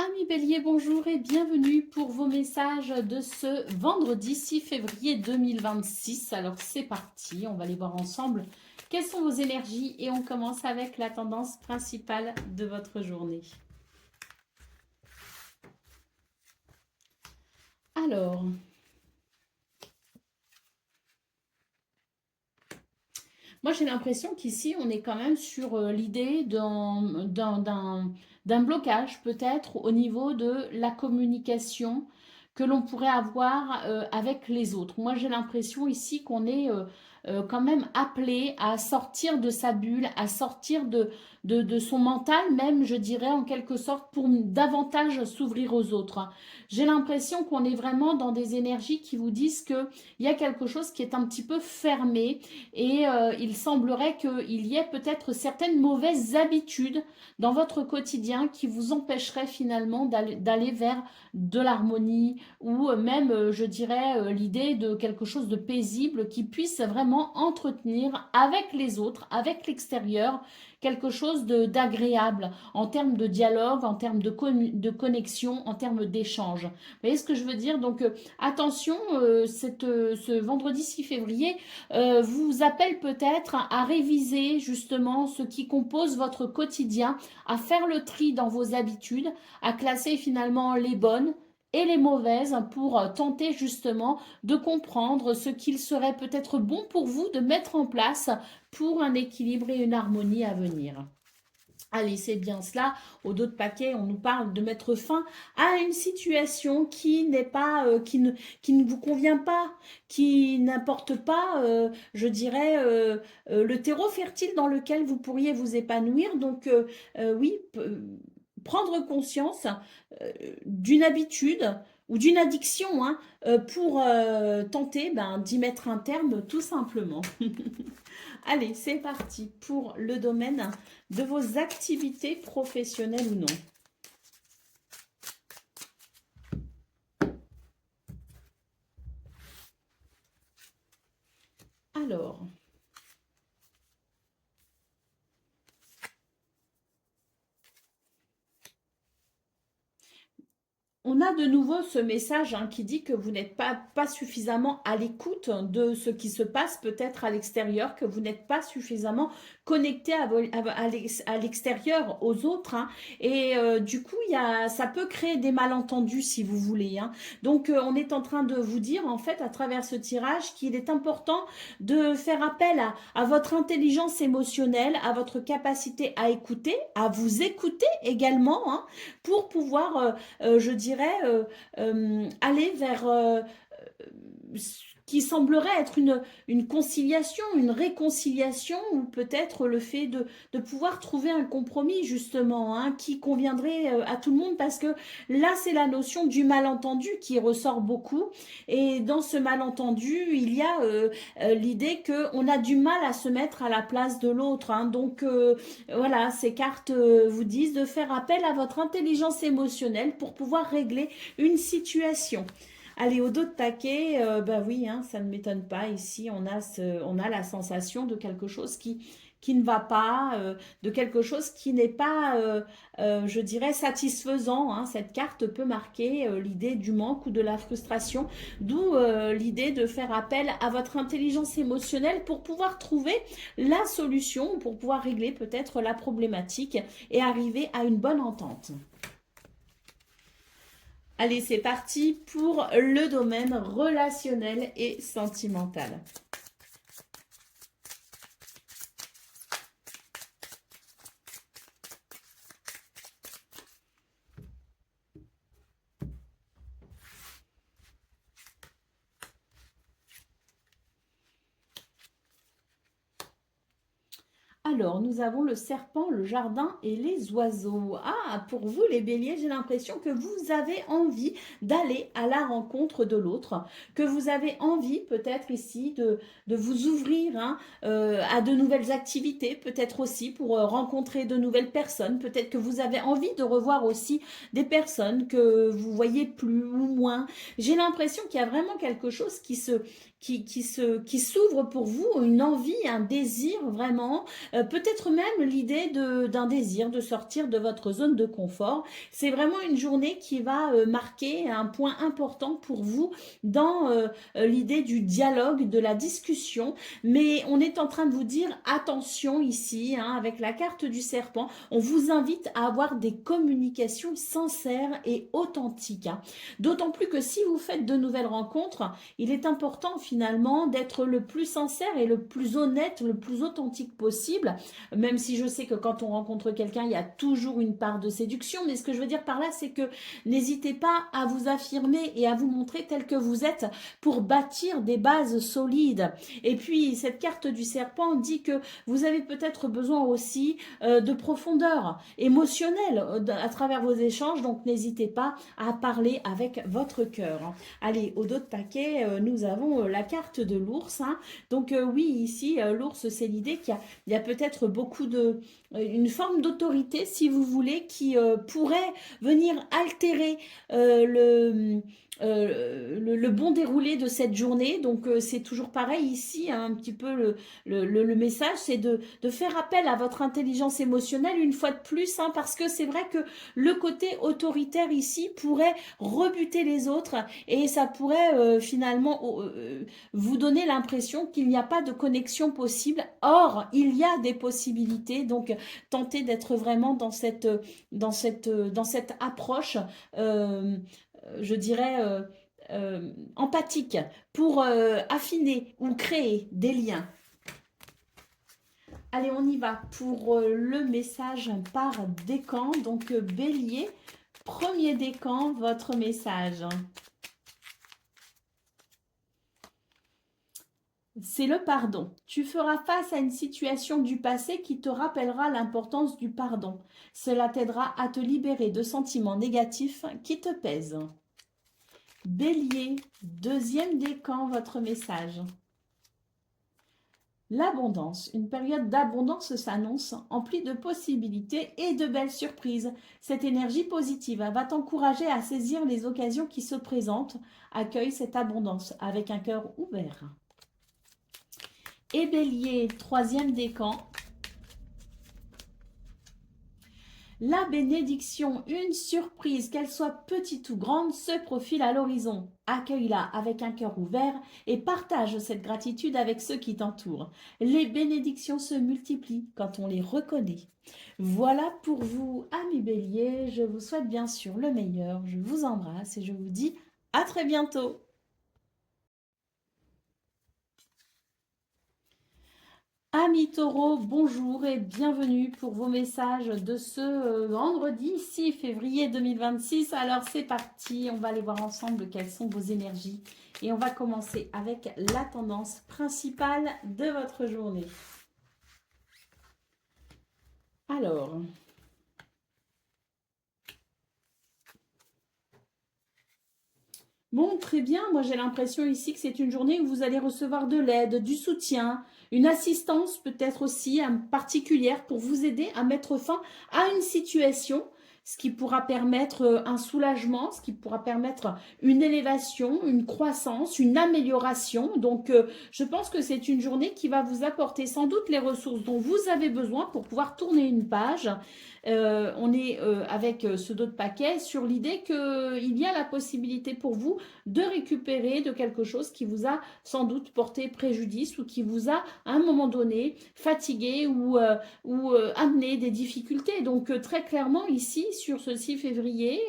Amis Bélier, bonjour et bienvenue pour vos messages de ce vendredi 6 février 2026. Alors c'est parti, on va les voir ensemble. Quelles sont vos énergies? Et on commence avec la tendance principale de votre journée. Alors, moi j'ai l'impression qu'ici on est quand même sur l'idée d'un blocage peut-être au niveau de la communication que l'on pourrait avoir avec les autres. Moi j'ai l'impression ici qu'on est quand même appelé à sortir de sa bulle, à sortir de son mental même, je dirais en quelque sorte, pour davantage s'ouvrir aux autres. J'ai l'impression qu'on est vraiment dans des énergies qui vous disent qu'il y a quelque chose qui est un petit peu fermé et il semblerait qu'il y ait peut-être certaines mauvaises habitudes dans votre quotidien qui vous empêcheraient finalement d'aller vers de l'harmonie ou même, je dirais, l'idée de quelque chose de paisible qui puisse vraiment entretenir avec les autres, avec l'extérieur, quelque chose d'agréable en termes de dialogue, en termes de connexion, en termes d'échange. Vous voyez ce que je veux dire? Donc attention, ce vendredi 6 février, vous appelle peut-être à réviser justement ce qui compose votre quotidien, à faire le tri dans vos habitudes, à classer finalement les bonnes et les mauvaises pour tenter justement de comprendre ce qu'il serait peut-être bon pour vous de mettre en place pour un équilibre et une harmonie à venir. Allez, c'est bien cela. Au dos de paquet, on nous parle de mettre fin à une situation qui n'est pas, qui ne vous convient pas, qui n'apporte pas, je dirais, le terreau fertile dans lequel vous pourriez vous épanouir. Donc, oui, prendre conscience d'une habitude ou d'une addiction hein, pour tenter d'y mettre un terme tout simplement. Allez, c'est parti pour le domaine de vos activités professionnelles ou non. Alors, on a de nouveau ce message hein, qui dit que vous n'êtes pas suffisamment à l'écoute de ce qui se passe peut-être à l'extérieur, que vous n'êtes pas suffisamment connecté à l'extérieur, aux autres. Hein. Et du coup, ça peut créer des malentendus si vous voulez. Hein. Donc, on est en train de vous dire, en fait, à travers ce tirage, qu'il est important de faire appel à votre intelligence émotionnelle, à votre capacité à écouter, à vous écouter également, hein, pour pouvoir je dirais, aller vers ce qui semblerait être une conciliation, une réconciliation, ou peut-être le fait de pouvoir trouver un compromis, justement, hein, qui conviendrait à tout le monde, parce que là, c'est la notion du malentendu qui ressort beaucoup. Et dans ce malentendu, il y a l'idée qu'on a du mal à se mettre à la place de l'autre. Hein. Donc, voilà, ces cartes vous disent de faire appel à votre intelligence émotionnelle pour pouvoir régler une situation. Allez, au dos de paquet, bah oui, hein, ça ne m'étonne pas. Ici, on a la sensation de quelque chose qui ne va pas, de quelque chose qui n'est pas, je dirais, satisfaisant. Hein. Cette carte peut marquer l'idée du manque ou de la frustration, d'où l'idée de faire appel à votre intelligence émotionnelle pour pouvoir trouver la solution, pour pouvoir régler peut-être la problématique et arriver à une bonne entente. Allez, c'est parti pour le domaine relationnel et sentimental. Alors, nous avons le serpent, le jardin et les oiseaux. Ah, pour vous les béliers, j'ai l'impression que vous avez envie d'aller à la rencontre de l'autre, que vous avez envie peut-être ici de vous ouvrir hein, à de nouvelles activités, peut-être aussi pour rencontrer de nouvelles personnes, peut-être que vous avez envie de revoir aussi des personnes que vous voyez plus ou moins. J'ai l'impression qu'il y a vraiment quelque chose qui s'ouvre pour vous, une envie, un désir vraiment, peut-être même l'idée d'un désir de sortir de votre zone de confort. C'est vraiment une journée qui va marquer un point important pour vous dans l'idée du dialogue, de la discussion. Mais on est en train de vous dire attention ici, hein, avec la carte du serpent, on vous invite à avoir des communications sincères et authentiques, hein. D'autant plus que si vous faites de nouvelles rencontres, il est important finalement d'être le plus sincère et le plus honnête, le plus authentique possible, même si je sais que quand on rencontre quelqu'un, il y a toujours une part de séduction, mais ce que je veux dire par là, c'est que n'hésitez pas à vous affirmer et à vous montrer tel que vous êtes pour bâtir des bases solides. Et puis, cette carte du serpent dit que vous avez peut-être besoin aussi de profondeur émotionnelle à travers vos échanges, donc n'hésitez pas à parler avec votre cœur. Allez, au dos de paquet, nous avons la carte de l'ours, hein. Donc oui, ici, l'ours, c'est l'idée qu'il y a peut-être beaucoup de... une forme d'autorité, si vous voulez, qui pourrait venir altérer le bon déroulé de cette journée. Donc c'est toujours pareil ici, hein, un petit peu le message, c'est de faire appel à votre intelligence émotionnelle une fois de plus, hein, parce que c'est vrai que le côté autoritaire ici pourrait rebuter les autres et ça pourrait finalement vous donner l'impression qu'il n'y a pas de connexion possible. Or, il y a des possibilités, donc tentez d'être vraiment dans cette approche, je dirais, empathique pour affiner ou créer des liens. Allez, on y va pour le message par décan. Donc, Bélier, premier décan, votre message. C'est le pardon. Tu feras face à une situation du passé qui te rappellera l'importance du pardon. Cela t'aidera à te libérer de sentiments négatifs qui te pèsent. Bélier, deuxième décan, votre message. L'abondance. Une période d'abondance s'annonce, emplie de possibilités et de belles surprises. Cette énergie positive va t'encourager à saisir les occasions qui se présentent. Accueille cette abondance avec un cœur ouvert. Et Bélier, troisième décan. La bénédiction, une surprise, qu'elle soit petite ou grande, se profile à l'horizon. Accueille-la avec un cœur ouvert et partage cette gratitude avec ceux qui t'entourent. Les bénédictions se multiplient quand on les reconnaît. Voilà pour vous, amis Bélier. Je vous souhaite bien sûr le meilleur. Je vous embrasse et je vous dis à très bientôt. Amis taureaux, bonjour et bienvenue pour vos messages de ce vendredi 6 février 2026. Alors c'est parti, on va aller voir ensemble quelles sont vos énergies. Et on va commencer avec la tendance principale de votre journée. Alors... Bon, très bien. Moi, j'ai l'impression ici que c'est une journée où vous allez recevoir de l'aide, du soutien, une assistance peut-être aussi particulière pour vous aider à mettre fin à une situation, ce qui pourra permettre un soulagement, ce qui pourra permettre une élévation, une croissance, une amélioration. Donc, je pense que c'est une journée qui va vous apporter sans doute les ressources dont vous avez besoin pour pouvoir tourner une page. On est avec ce dos de paquet sur l'idée qu'il y a la possibilité pour vous de récupérer de quelque chose qui vous a sans doute porté préjudice ou qui vous a à un moment donné fatigué ou amené des difficultés. Donc très clairement ici sur ce 6 février,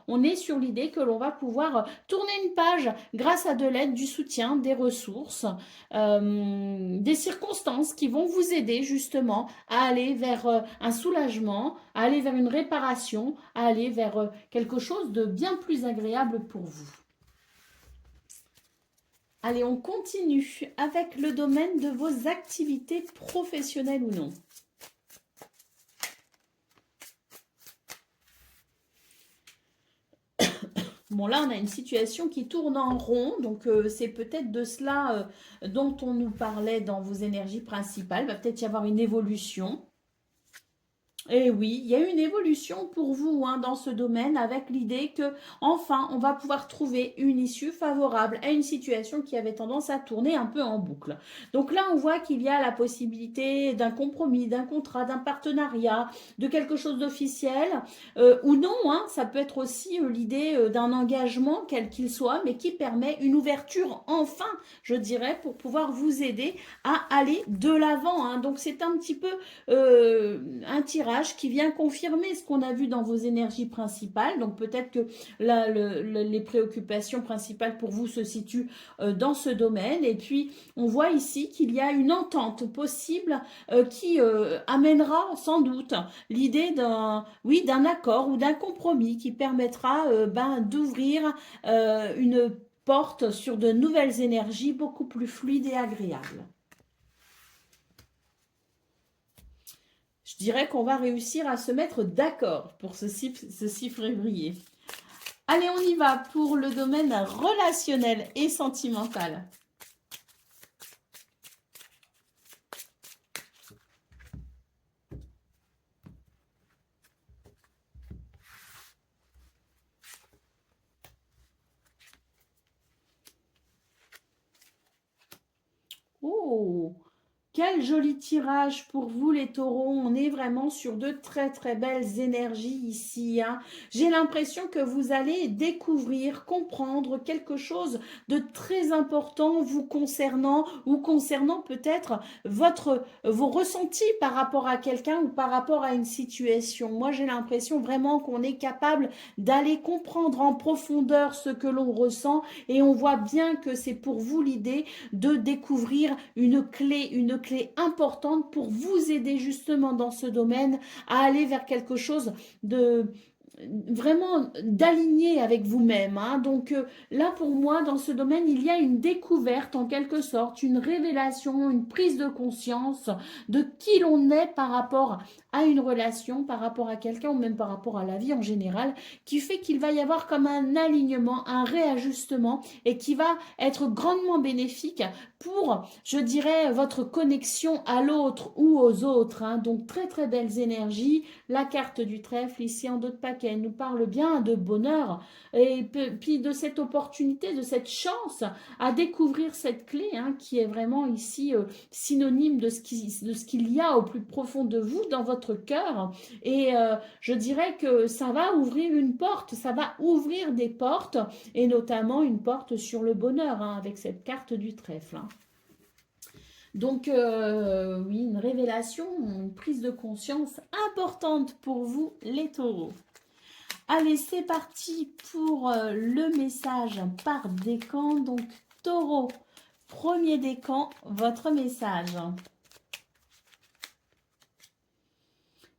on est sur l'idée que l'on va pouvoir tourner une page grâce à de l'aide, du soutien, des ressources, des circonstances qui vont vous aider justement à aller vers un soulagement, à aller vers une réparation, à aller vers quelque chose de bien plus agréable pour vous. Allez, on continue avec le domaine de vos activités professionnelles ou non. Bon, là, on a une situation qui tourne en rond, donc c'est peut-être de cela dont on nous parlait dans vos énergies principales. Il va peut-être y avoir une évolution. Et oui, il y a une évolution pour vous hein, dans ce domaine avec l'idée que enfin on va pouvoir trouver une issue favorable à une situation qui avait tendance à tourner un peu en boucle. Donc là, on voit qu'il y a la possibilité d'un compromis, d'un contrat, d'un partenariat, de quelque chose d'officiel ou non. Hein, ça peut être aussi l'idée d'un engagement quel qu'il soit, mais qui permet une ouverture enfin, je dirais, pour pouvoir vous aider à aller de l'avant. Hein. Donc c'est un petit peu un tirage qui vient confirmer ce qu'on a vu dans vos énergies principales. Donc peut-être que les préoccupations principales pour vous se situent dans ce domaine. Et puis on voit ici qu'il y a une entente possible qui amènera sans doute l'idée d'un oui, d'un accord ou d'un compromis qui permettra d'ouvrir une porte sur de nouvelles énergies beaucoup plus fluides et agréables. Je dirais qu'on va réussir à se mettre d'accord pour ce 6 février. Allez, on y va pour le domaine relationnel et sentimental. Oh, quel joli tirage pour vous les taureaux. On est vraiment sur de très très belles énergies ici. Hein. J'ai l'impression que vous allez découvrir, comprendre quelque chose de très important vous concernant ou concernant peut-être vos ressentis par rapport à quelqu'un ou par rapport à une situation. Moi j'ai l'impression vraiment qu'on est capable d'aller comprendre en profondeur ce que l'on ressent et on voit bien que c'est pour vous l'idée de découvrir une clé importante pour vous aider justement dans ce domaine à aller vers quelque chose de vraiment d'aligner avec vous-même. Hein. Donc là, pour moi, dans ce domaine, il y a une découverte en quelque sorte, une révélation, une prise de conscience de qui l'on est par rapport à une relation, par rapport à quelqu'un ou même par rapport à la vie en général, qui fait qu'il va y avoir comme un alignement, un réajustement et qui va être grandement bénéfique pour, je dirais, votre connexion à l'autre ou aux autres. Hein. Donc très très belles énergies. La carte du trèfle ici en dos de paquet nous parle bien de bonheur et puis de cette opportunité, de cette chance à découvrir cette clé hein, qui est vraiment ici synonyme de ce qu'il y a au plus profond de vous, dans votre cœur. Et je dirais que ça va ouvrir une porte, ça va ouvrir des portes et notamment une porte sur le bonheur hein, avec cette carte du trèfle. Hein. Donc, oui, une révélation, une prise de conscience importante pour vous, les taureaux. Allez, c'est parti pour le message par décan. Donc, taureau, premier décan, votre message.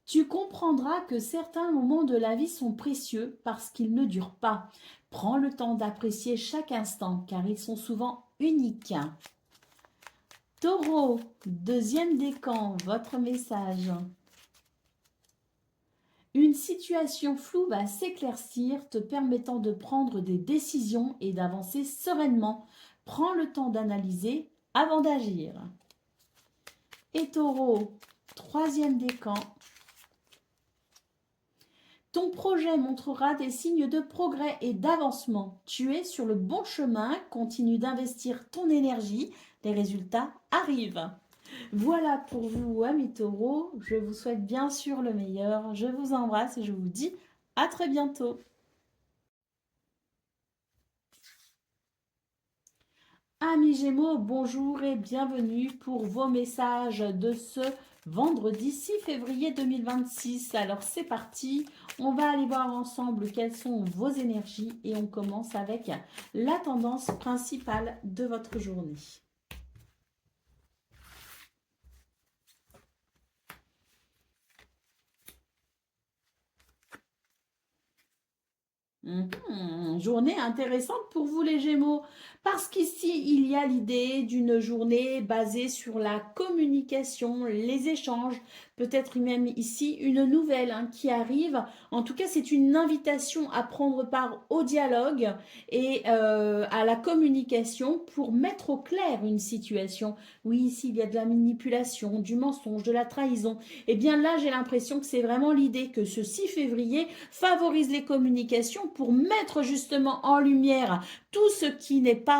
Tu comprendras que certains moments de la vie sont précieux parce qu'ils ne durent pas. Prends le temps d'apprécier chaque instant car ils sont souvent uniques. Taureau, deuxième décan, votre message. Une situation floue va s'éclaircir, te permettant de prendre des décisions et d'avancer sereinement. Prends le temps d'analyser avant d'agir. Et Taureau, troisième décan. Ton projet montrera des signes de progrès et d'avancement. Tu es sur le bon chemin, continue d'investir ton énergie, les résultats arrivent. Voilà pour vous, amis taureaux. Je vous souhaite bien sûr le meilleur. Je vous embrasse et je vous dis à très bientôt. Amis Gémeaux, bonjour et bienvenue pour vos messages de ce vendredi 6 février 2026. Alors c'est parti, on va aller voir ensemble quelles sont vos énergies et on commence avec la tendance principale de votre journée. Journée intéressante pour vous les Gémeaux, parce qu'ici il y a l'idée d'une journée basée sur la communication, les échanges, peut-être même ici une nouvelle qui arrive. En tout cas, c'est une invitation à prendre part au dialogue et à la communication pour mettre au clair une situation. Oui, ici il y a de la manipulation, du mensonge, de la trahison. Et bien là, j'ai l'impression que c'est vraiment l'idée que ce 6 février favorise les communications pour mettre justement en lumière tout ce qui n'est pas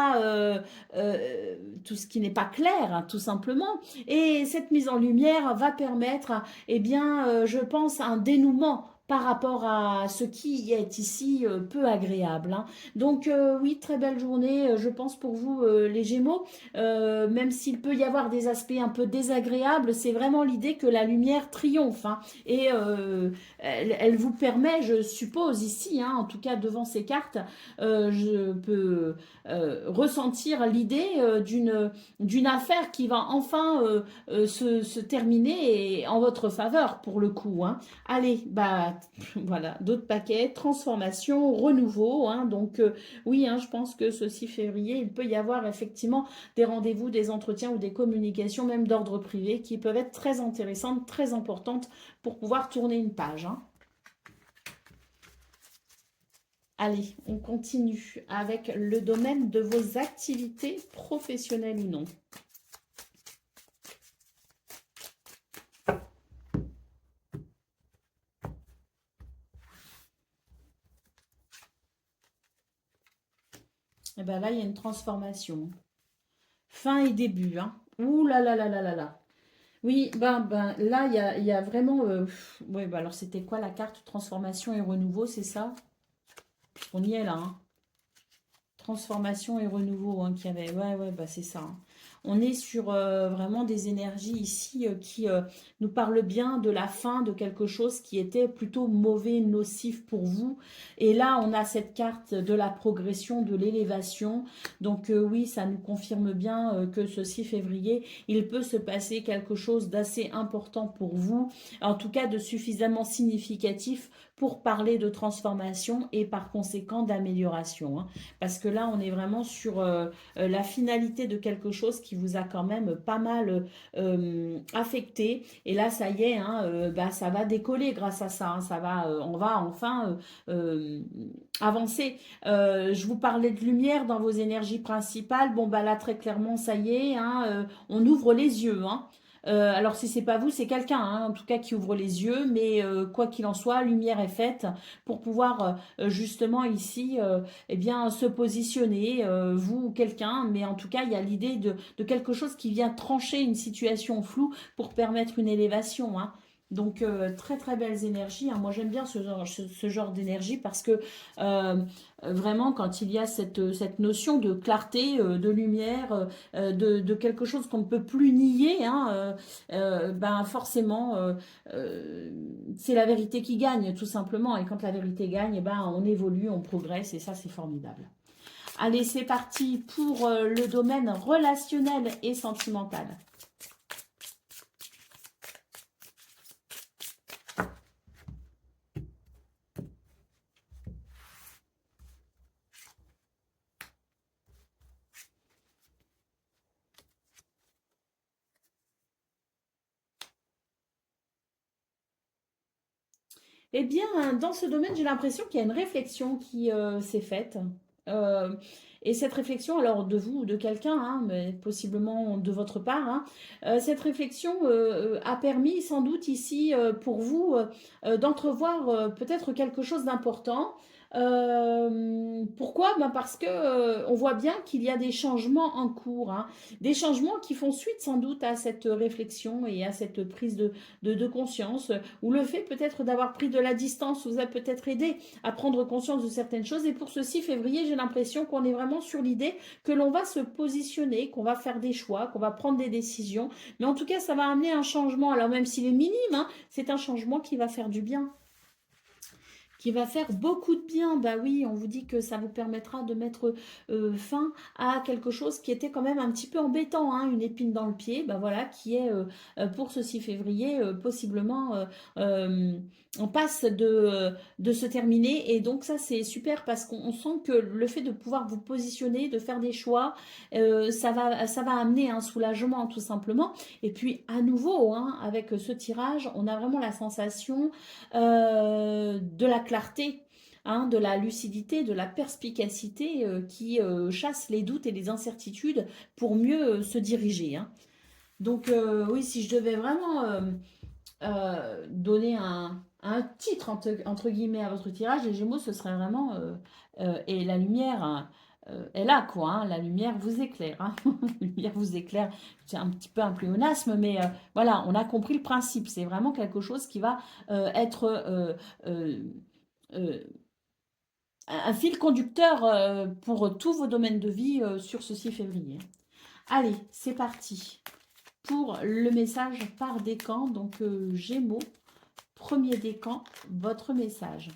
tout ce qui n'est pas clair, tout simplement. Et cette mise en lumière va permettre, eh bien, je pense, un dénouement par rapport à ce qui est ici peu agréable. Donc oui, très belle journée, je pense pour vous les Gémeaux. Même s'il peut y avoir des aspects un peu désagréables, c'est vraiment l'idée que la lumière triomphe. Et elle vous permet, je suppose ici, en tout cas devant ces cartes, je peux ressentir l'idée d'une affaire qui va enfin se terminer et en votre faveur pour le coup. Allez, bah voilà, d'autres paquets, transformation, renouveau. Donc oui, je pense que ce 6 février, il peut y avoir effectivement des rendez-vous, des entretiens ou des communications, même d'ordre privé, qui peuvent être très intéressantes, très importantes pour pouvoir tourner une page. Allez, on continue avec le domaine de vos activités professionnelles ou non. Et bien là, il y a une transformation. Fin et début. Ouh là là là là là là. Oui, là, il y a vraiment... oui, alors c'était quoi la carte transformation et renouveau, c'est ça? On y est là. Transformation et renouveau qu'il y avait. Ouais, ouais, c'est ça. On est sur vraiment des énergies ici qui nous parlent bien de la fin de quelque chose qui était plutôt mauvais, nocif pour vous. Et là, on a cette carte de la progression, de l'élévation. Donc oui, ça nous confirme bien que ce 6 février, il peut se passer quelque chose d'assez important pour vous, en tout cas de suffisamment significatif pour parler de transformation et par conséquent d'amélioration. Parce que là, on est vraiment sur la finalité de quelque chose qui vous a quand même pas mal affecté. Et là, ça y est, ça va décoller grâce à ça. Ça va, on va enfin avancer. Je vous parlais de lumière dans vos énergies principales. Bon, là, très clairement, ça y est, on ouvre les yeux. Alors si c'est pas vous, c'est quelqu'un, en tout cas qui ouvre les yeux, mais quoi qu'il en soit, lumière est faite pour pouvoir justement ici, eh bien, se positionner, vous ou quelqu'un, mais en tout cas, il y a l'idée de quelque chose qui vient trancher une situation floue pour permettre une élévation. Donc très très belles énergies. Moi j'aime bien ce genre d'énergie parce que vraiment quand il y a cette notion de clarté, de lumière, de quelque chose qu'on ne peut plus nier, forcément c'est la vérité qui gagne tout simplement. Et quand la vérité gagne, on évolue, on progresse et ça c'est formidable. Allez, c'est parti pour le domaine relationnel et sentimental. Eh bien, dans ce domaine, j'ai l'impression qu'il y a une réflexion qui s'est faite. Euh, et cette réflexion, alors de vous ou de quelqu'un, mais possiblement de votre part, cette réflexion a permis sans doute ici pour vous d'entrevoir peut-être quelque chose d'important. Pourquoi? Parce que on voit bien qu'il y a des changements en cours, des changements qui font suite sans doute à cette réflexion et à cette prise de conscience ou le fait peut-être d'avoir pris de la distance vous a peut-être aidé à prendre conscience de certaines choses. Et pour ce 6 février, j'ai l'impression qu'on est vraiment sur l'idée que l'on va se positionner, qu'on va faire des choix, qu'on va prendre des décisions. Mais en tout cas, ça va amener un changement. Alors même s'il est minime, c'est un changement qui va faire du bien, qui va faire beaucoup de bien. Bah oui, on vous dit que ça vous permettra de mettre fin à quelque chose qui était quand même un petit peu embêtant, une épine dans le pied, voilà, qui est pour ce 6 février possiblement on passe de se terminer. Et donc ça, c'est super parce qu'on sent que le fait de pouvoir vous positionner, de faire des choix, ça va amener un soulagement tout simplement. Et puis à nouveau, hein, avec ce tirage, on a vraiment la sensation de la clarté. Hein, de la lucidité, de la perspicacité qui chasse les doutes et les incertitudes pour mieux se diriger. Hein. Donc oui, si je devais vraiment donner un titre entre guillemets à votre tirage, les Gémeaux, ce serait vraiment et la lumière hein, est là quoi. Hein, la lumière vous éclaire. Hein, la lumière vous éclaire. C'est un petit peu un pléonasme, mais voilà, on a compris le principe. C'est vraiment quelque chose qui va être euh, euh, un fil conducteur pour tous vos domaines de vie sur ce 6 février. Allez, c'est parti pour le message par décan. Donc Gémeaux. Premier décan, votre message.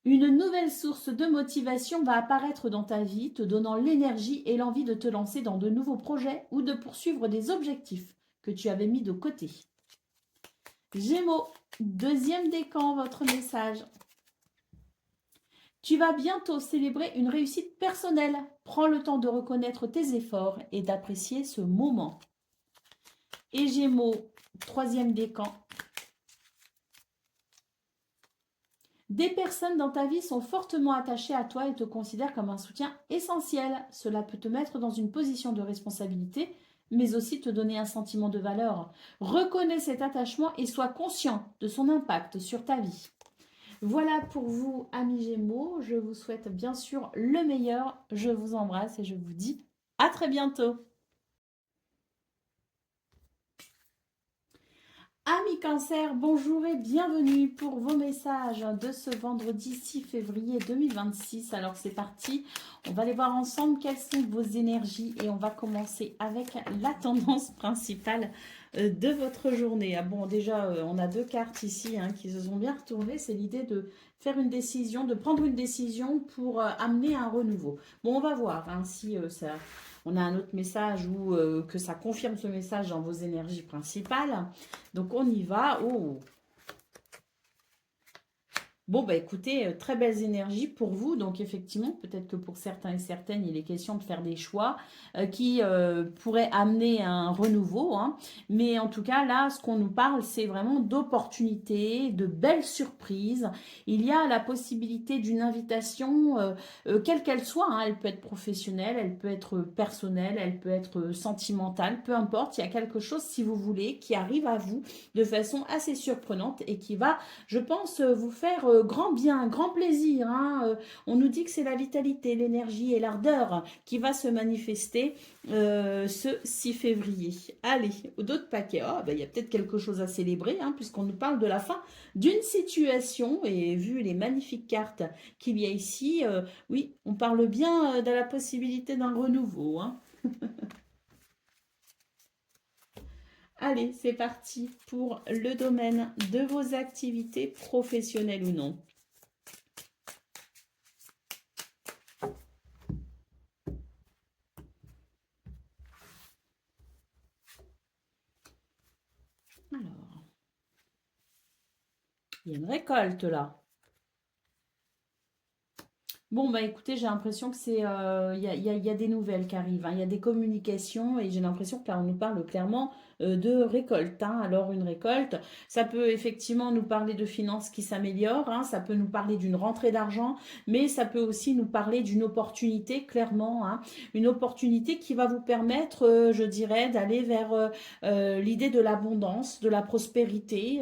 Une nouvelle source de motivation va apparaître dans ta vie, te donnant l'énergie et l'envie de te lancer dans de nouveaux projets ou de poursuivre des objectifs que tu avais mis de côté. Gémeaux, deuxième décan, votre message. Tu vas bientôt célébrer une réussite personnelle. Prends le temps de reconnaître tes efforts et d'apprécier ce moment. Et Gémeaux, troisième décan. Des personnes dans ta vie sont fortement attachées à toi et te considèrent comme un soutien essentiel. Cela peut te mettre dans une position de responsabilité, mais aussi te donner un sentiment de valeur. Reconnais cet attachement et sois conscient de son impact sur ta vie. Voilà pour vous, amis Gémeaux. Je vous souhaite bien sûr le meilleur. Je vous embrasse et je vous dis à très bientôt. Amis Cancer, bonjour et bienvenue pour vos messages de ce vendredi 6 février 2026. Alors c'est parti, on va aller voir ensemble quelles sont vos énergies et on va commencer avec la tendance principale de votre journée. Ah bon, déjà, on a deux cartes ici hein, qui se sont bien retournées. C'est l'idée de faire une décision, de prendre une décision pour amener un renouveau. Bon, on va voir hein, si ça... On a un autre message ou que ça confirme ce message dans vos énergies principales. Donc, on y va. Oh. Bon, bah écoutez, très belles énergies pour vous. Donc, effectivement, peut-être que pour certains et certaines, il est question de faire des choix qui pourraient amener un renouveau. Hein. Mais en tout cas, là, ce qu'on nous parle, c'est vraiment d'opportunités, de belles surprises. Il y a la possibilité d'une invitation, quelle qu'elle soit. Hein. Elle peut être professionnelle, elle peut être personnelle, elle peut être sentimentale, peu importe. Il y a quelque chose, si vous voulez, qui arrive à vous de façon assez surprenante et qui va, je pense, vous faire grand bien, grand plaisir. Hein. On nous dit que c'est la vitalité, l'énergie et l'ardeur qui va se manifester ce 6 février. Allez, d'autres paquets. Oh, ben, il y a peut-être quelque chose à célébrer hein, puisqu'on nous parle de la fin d'une situation et vu les magnifiques cartes qu'il y a ici, oui, on parle bien de la possibilité d'un renouveau. Hein. Allez, c'est parti pour le domaine de vos activités professionnelles ou non. Alors, il y a une récolte là. Bon, bah écoutez, j'ai l'impression que c'est, y a des nouvelles qui arrivent, hein. Il y a des communications et j'ai l'impression que là, on nous parle clairement de récolte. Hein. Alors, une récolte, ça peut effectivement nous parler de finances qui s'améliorent, hein. Ça peut nous parler d'une rentrée d'argent, mais ça peut aussi nous parler d'une opportunité, clairement, hein. Une opportunité qui va vous permettre, je dirais, d'aller vers l'idée de l'abondance, de la prospérité.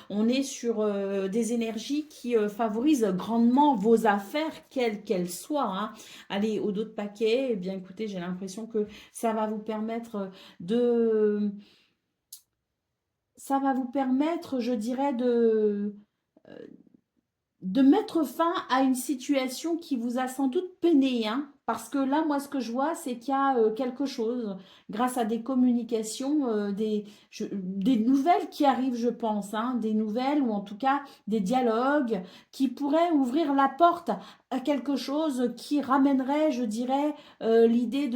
On est sur des énergies qui favorisent grandement vos affaires, quelles qu'elles soient. Hein. Allez, au dos de paquet, eh bien écoutez, j'ai l'impression que ça va vous permettre de... Ça va vous permettre, je dirais, de mettre fin à une situation qui vous a sans doute peiné, hein, Parce que là, moi, ce que je vois, c'est qu'il y a quelque chose, grâce à des communications, des nouvelles qui arrivent, je pense, hein, des nouvelles ou en tout cas des dialogues qui pourraient ouvrir la porte à quelque chose qui ramènerait, je dirais, l'idée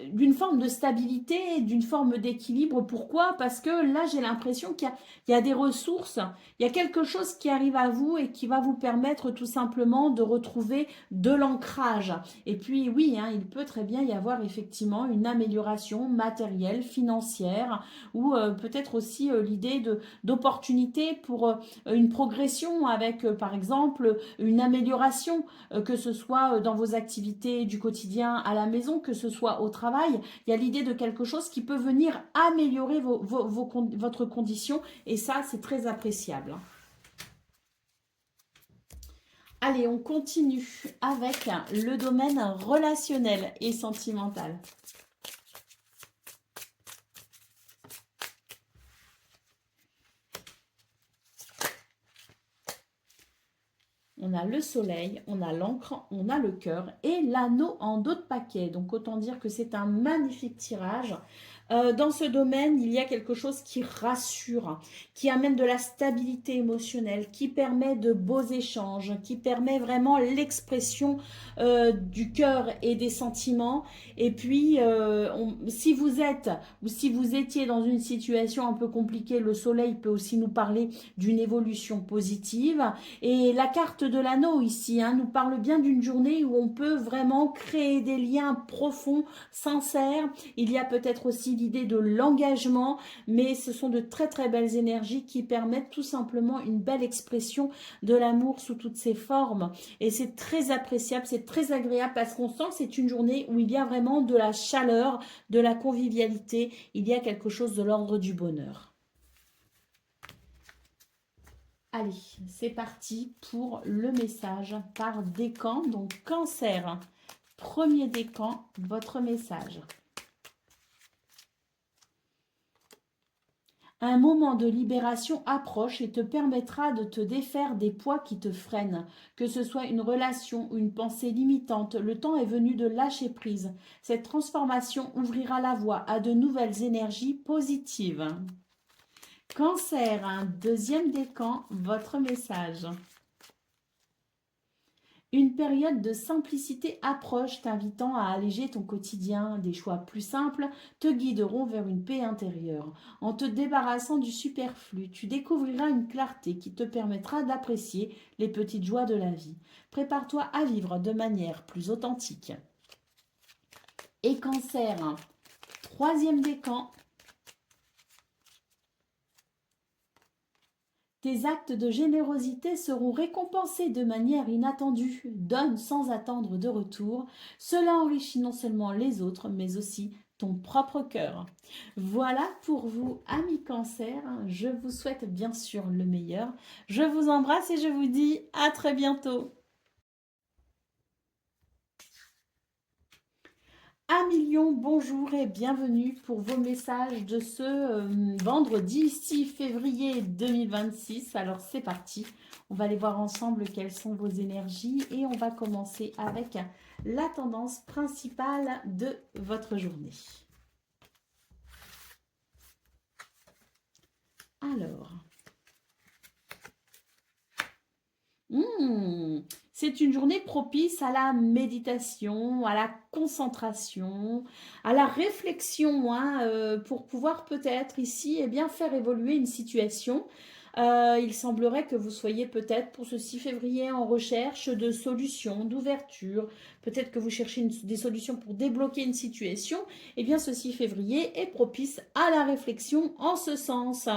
d'une forme de stabilité, d'une forme d'équilibre. Pourquoi? Parce que là, j'ai l'impression il y a des ressources, il y a quelque chose qui arrive à vous et qui va vous permettre tout simplement de retrouver de l'ancrage. Et puis oui, hein, il peut très bien y avoir effectivement une amélioration matérielle, financière, ou peut-être aussi l'idée d'opportunités pour une progression avec, par exemple, une amélioration, que ce soit dans vos activités du quotidien à la maison, que ce soit au travail. Il y a l'idée de quelque chose qui peut venir améliorer votre condition, et ça, c'est très appréciable. Allez, on continue avec le domaine relationnel et sentimental. On a le soleil, on a l'encre, on a le cœur et l'anneau en dos de paquet. Donc autant dire que c'est un magnifique tirage. Dans ce domaine, il y a quelque chose qui rassure, qui amène de la stabilité émotionnelle, qui permet de beaux échanges, qui permet vraiment l'expression du cœur et des sentiments. Et puis, si vous êtes ou si vous étiez dans une situation un peu compliquée, le soleil peut aussi nous parler d'une évolution positive. Et la carte de l'anneau ici, hein, nous parle bien d'une journée où on peut vraiment créer des liens profonds, sincères. Il y a peut-être aussi l'idée de l'engagement, mais ce sont de très très belles énergies qui permettent tout simplement une belle expression de l'amour sous toutes ses formes. Et c'est très appréciable, c'est très agréable parce qu'on sent que c'est une journée où il y a vraiment de la chaleur, de la convivialité, il y a quelque chose de l'ordre du bonheur. Allez, c'est parti pour le message par décan, donc Cancer. Premier décan, votre message. Un moment de libération approche et te permettra de te défaire des poids qui te freinent. Que ce soit une relation ou une pensée limitante, le temps est venu de lâcher prise. Cette transformation ouvrira la voie à de nouvelles énergies positives. Cancer, un deuxième décan, votre message. Une période de simplicité approche, t'invitant à alléger ton quotidien. Des choix plus simples te guideront vers une paix intérieure. En te débarrassant du superflu, tu découvriras une clarté qui te permettra d'apprécier les petites joies de la vie. Prépare-toi à vivre de manière plus authentique. Et Cancer, troisième décan. Tes actes de générosité seront récompensés de manière inattendue. Donne sans attendre de retour. Cela enrichit non seulement les autres, mais aussi ton propre cœur. Voilà pour vous, amis Cancer. Je vous souhaite bien sûr le meilleur. Je vous embrasse et je vous dis à très bientôt. Un million, bonjour et bienvenue pour vos messages de ce vendredi 6 février 2026. Alors c'est parti, on va aller voir ensemble quelles sont vos énergies et on va commencer avec la tendance principale de votre journée. Alors, c'est une journée propice à la méditation, à la concentration, à la réflexion, hein, pour pouvoir peut-être ici faire évoluer une situation. Il semblerait que vous soyez peut-être pour ce 6 février en recherche de solutions, d'ouverture. Peut-être que vous cherchez des solutions pour débloquer une situation. Eh bien, ce 6 février est propice à la réflexion en ce sens.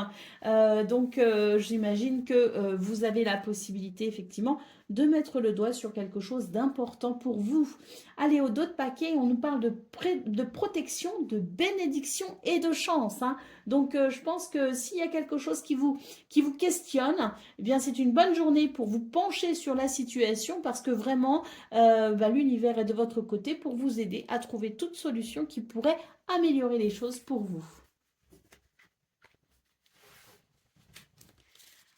Donc, j'imagine que vous avez la possibilité effectivement de mettre le doigt sur quelque chose d'important pour vous. Allez, au dos de paquet, on nous parle de protection, de bénédiction et de chance. Hein. Donc, je pense que s'il y a quelque chose qui vous questionne, eh bien, c'est une bonne journée pour vous pencher sur la situation parce que vraiment, l'univers est de votre côté pour vous aider à trouver toute solution qui pourrait améliorer les choses pour vous.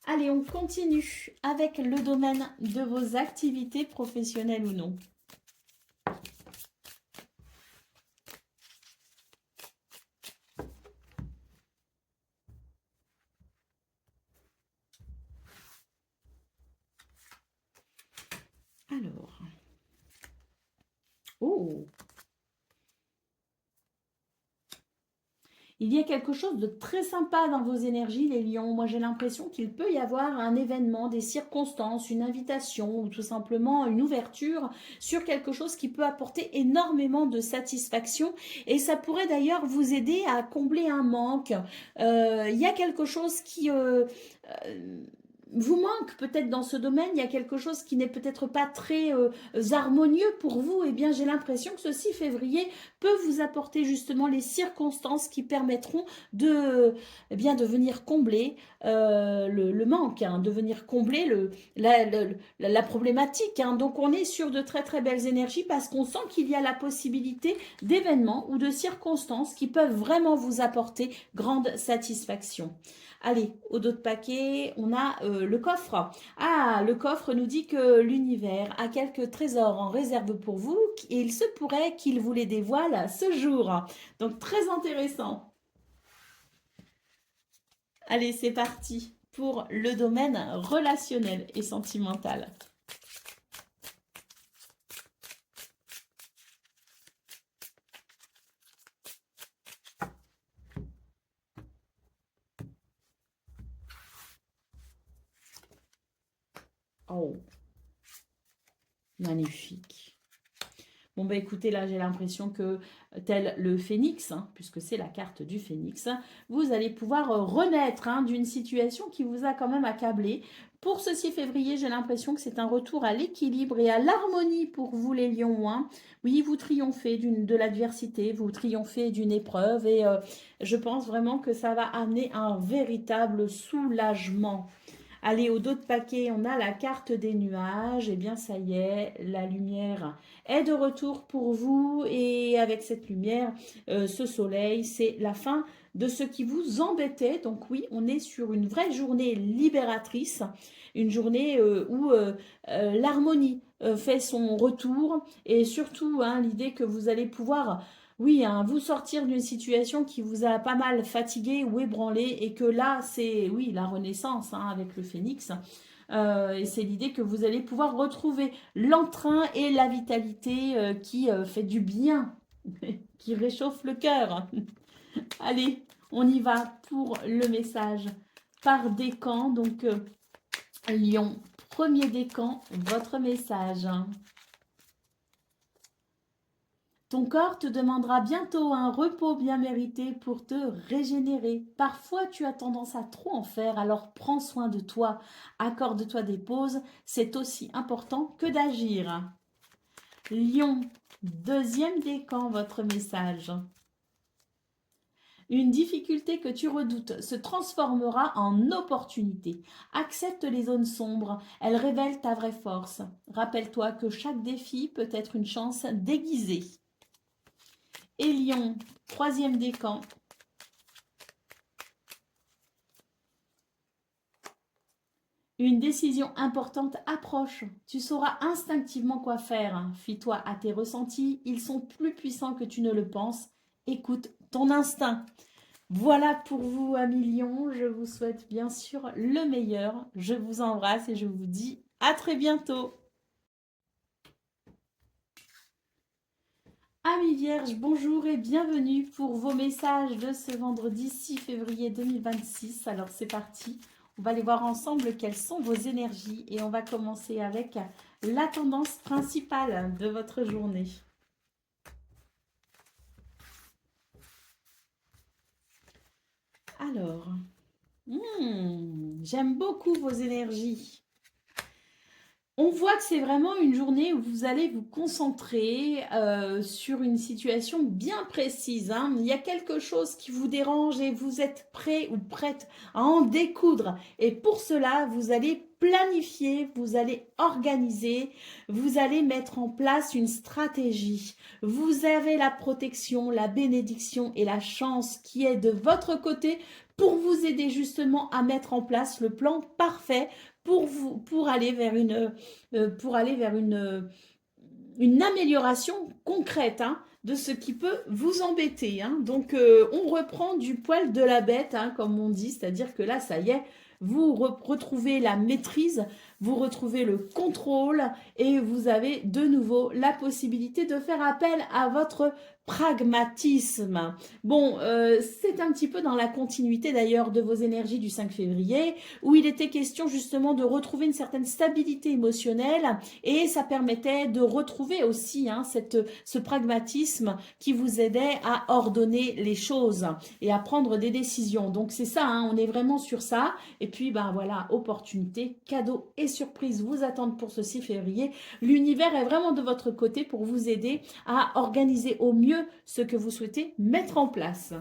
Allez, on continue avec le domaine de vos activités professionnelles ou non. Alors, oh, il y a quelque chose de très sympa dans vos énergies, les lions. Moi, j'ai l'impression qu'il peut y avoir un événement, des circonstances, une invitation ou tout simplement une ouverture sur quelque chose qui peut apporter énormément de satisfaction. Et ça pourrait d'ailleurs vous aider à combler un manque. Il y a quelque chose qui... vous manque peut-être dans ce domaine, il y a quelque chose qui n'est peut-être pas très harmonieux pour vous, eh bien j'ai l'impression que ce 6 février peut vous apporter justement les circonstances qui permettront de, eh bien, de venir combler le manque, hein, de venir combler la problématique. Hein. Donc on est sur de très très belles énergies parce qu'on sent qu'il y a la possibilité d'événements ou de circonstances qui peuvent vraiment vous apporter grande satisfaction. Allez, au dos de paquet, on a le coffre. Ah, le coffre nous dit que l'univers a quelques trésors en réserve pour vous et il se pourrait qu'il vous les dévoile ce jour. Donc, très intéressant. Allez, c'est parti pour le domaine relationnel et sentimental. Oh, magnifique. Bon, bah écoutez, là, j'ai l'impression que, tel le phénix, hein, puisque c'est la carte du phénix, vous allez pouvoir renaître hein, d'une situation qui vous a quand même accablé. Pour ce 6 février, j'ai l'impression que c'est un retour à l'équilibre et à l'harmonie pour vous, les lions. Hein. Oui, vous triomphez de l'adversité, vous triomphez d'une épreuve et je pense vraiment que ça va amener un véritable soulagement. Allez, au dos de paquet, on a la carte des nuages. Eh bien, ça y est, la lumière est de retour pour vous. Et avec cette lumière, ce soleil, c'est la fin de ce qui vous embêtait. Donc oui, on est sur une vraie journée libératrice, une journée où l'harmonie fait son retour. Et surtout, hein, l'idée que vous allez pouvoir oui, hein, vous sortir d'une situation qui vous a pas mal fatigué ou ébranlé et que là, c'est oui, la renaissance hein, avec le phénix. Et c'est l'idée que vous allez pouvoir retrouver l'entrain et la vitalité qui fait du bien, qui réchauffe le cœur. Allez, on y va pour le message par décan. Donc, Lion, premier décan, votre message. Ton corps te demandera bientôt un repos bien mérité pour te régénérer. Parfois, tu as tendance à trop en faire, alors prends soin de toi. Accorde-toi des pauses, c'est aussi important que d'agir. Lion, deuxième décan, votre message. Une difficulté que tu redoutes se transformera en opportunité. Accepte les zones sombres, elles révèlent ta vraie force. Rappelle-toi que chaque défi peut être une chance déguisée. Et Lion, troisième décan. Une décision importante approche. Tu sauras instinctivement quoi faire. Fie-toi à tes ressentis. Ils sont plus puissants que tu ne le penses. Écoute ton instinct. Voilà pour vous, amis Lion. Je vous souhaite bien sûr le meilleur. Je vous embrasse et je vous dis à très bientôt. Amis Vierges, bonjour et bienvenue pour vos messages de ce vendredi 6 février 2026. Alors c'est parti, on va aller voir ensemble quelles sont vos énergies et on va commencer avec la tendance principale de votre journée. Alors, j'aime beaucoup vos énergies. On voit que c'est vraiment une journée où vous allez vous concentrer sur une situation bien précise. Hein. Il y a quelque chose qui vous dérange et vous êtes prêt ou prête à en découdre. Et pour cela, vous allez planifier, vous allez organiser, vous allez mettre en place une stratégie. Vous avez la protection, la bénédiction et la chance qui est de votre côté pour vous aider justement à mettre en place le plan parfait pour aller vers une amélioration concrète hein, de ce qui peut vous embêter. Hein. Donc, on reprend du poil de la bête, hein, comme on dit, c'est-à-dire que là, ça y est, vous retrouvez la maîtrise, vous retrouvez le contrôle et vous avez de nouveau la possibilité de faire appel à votre pragmatisme. Bon, c'est un petit peu dans la continuité d'ailleurs de vos énergies du 5 février, où il était question justement de retrouver une certaine stabilité émotionnelle et ça permettait de retrouver aussi ce pragmatisme qui vous aidait à ordonner les choses et à prendre des décisions. Donc c'est ça, on est vraiment sur ça. Et puis ben voilà, opportunité, cadeaux et surprises vous attendent pour ce 6 février. L'univers est vraiment de votre côté pour vous aider à organiser au mieux ce que vous souhaitez mettre en place.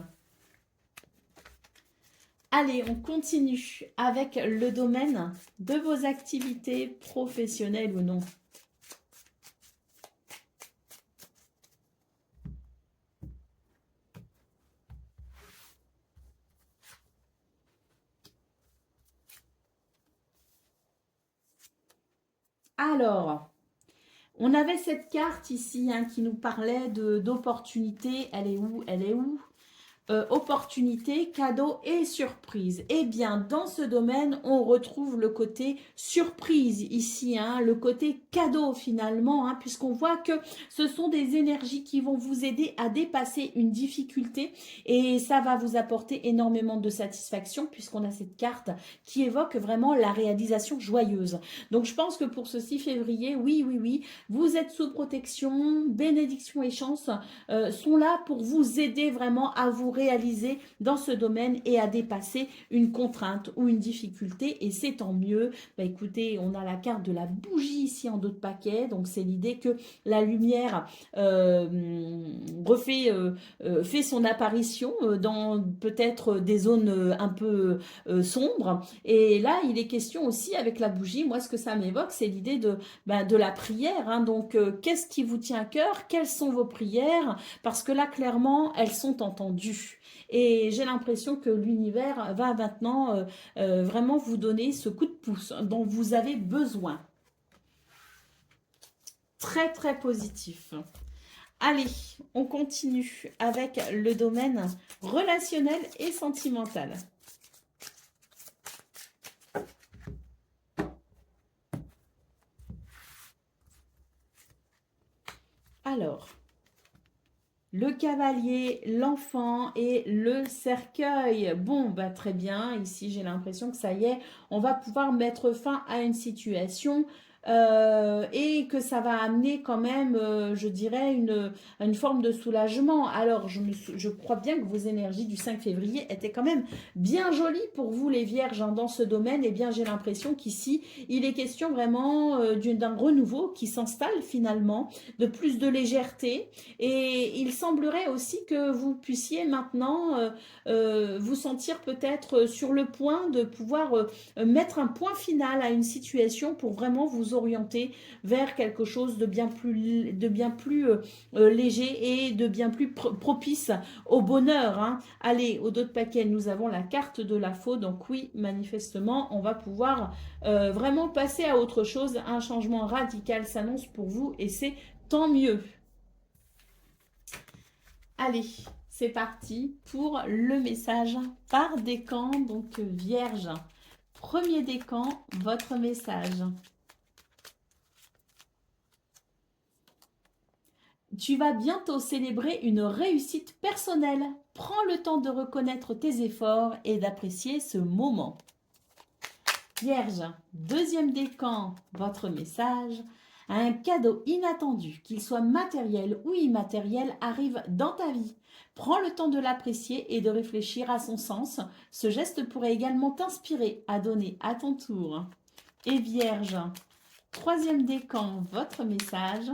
Allez, on continue avec le domaine de vos activités professionnelles ou non. Alors, on avait cette carte ici qui nous parlait d'opportunité. Elle est où? Elle est où? Opportunité, cadeau et surprise. Eh bien, dans ce domaine, on retrouve le côté surprise ici, le côté cadeau finalement, puisqu'on voit que ce sont des énergies qui vont vous aider à dépasser une difficulté et ça va vous apporter énormément de satisfaction puisqu'on a cette carte qui évoque vraiment la réalisation joyeuse. Donc, je pense que pour ce 6 février, oui, vous êtes sous protection, bénédiction et chance sont là pour vous aider vraiment à vous réaliser dans ce domaine et à dépasser une contrainte ou une difficulté et c'est tant mieux. Bah, écoutez, on a la carte de la bougie ici en dos de paquet, donc c'est l'idée que la lumière fait son apparition dans peut-être des zones un peu sombres et là il est question aussi avec la bougie, moi ce que ça m'évoque c'est l'idée de la prière, donc qu'est-ce qui vous tient à cœur, quelles sont vos prières, parce que là, clairement, elles sont entendues. Et j'ai l'impression que l'univers va maintenant vraiment vous donner ce coup de pouce dont vous avez besoin. Très, très positif. Allez, on continue avec le domaine relationnel et sentimental. Alors, le cavalier, l'enfant et le cercueil. Bon, bah très bien. Ici, j'ai l'impression que ça y est, on va pouvoir mettre fin à une situation et que ça va amener quand même, je dirais, une forme de soulagement. Alors, je crois bien que vos énergies du 5 février étaient quand même bien jolies pour vous, les vierges, dans ce domaine. Eh bien, j'ai l'impression qu'ici, il est question vraiment d'un renouveau qui s'installe finalement, de plus de légèreté. Et il semblerait aussi que vous puissiez maintenant vous sentir peut-être sur le point de pouvoir mettre un point final à une situation pour vraiment vous orienter vers quelque chose de bien plus léger et de bien plus propice au bonheur. Allez, au dos de paquet, nous avons la carte de la faux. Donc oui, manifestement, on va pouvoir vraiment passer à autre chose. Un changement radical s'annonce pour vous et c'est tant mieux. Allez, c'est parti pour le message par décan, donc vierge. Premier décan, votre message. Tu vas bientôt célébrer une réussite personnelle. Prends le temps de reconnaître tes efforts et d'apprécier ce moment. Vierge, deuxième décan, votre message. Un cadeau inattendu, qu'il soit matériel ou immatériel, arrive dans ta vie. Prends le temps de l'apprécier et de réfléchir à son sens. Ce geste pourrait également t'inspirer à donner à ton tour. Et Vierge, troisième décan, votre message.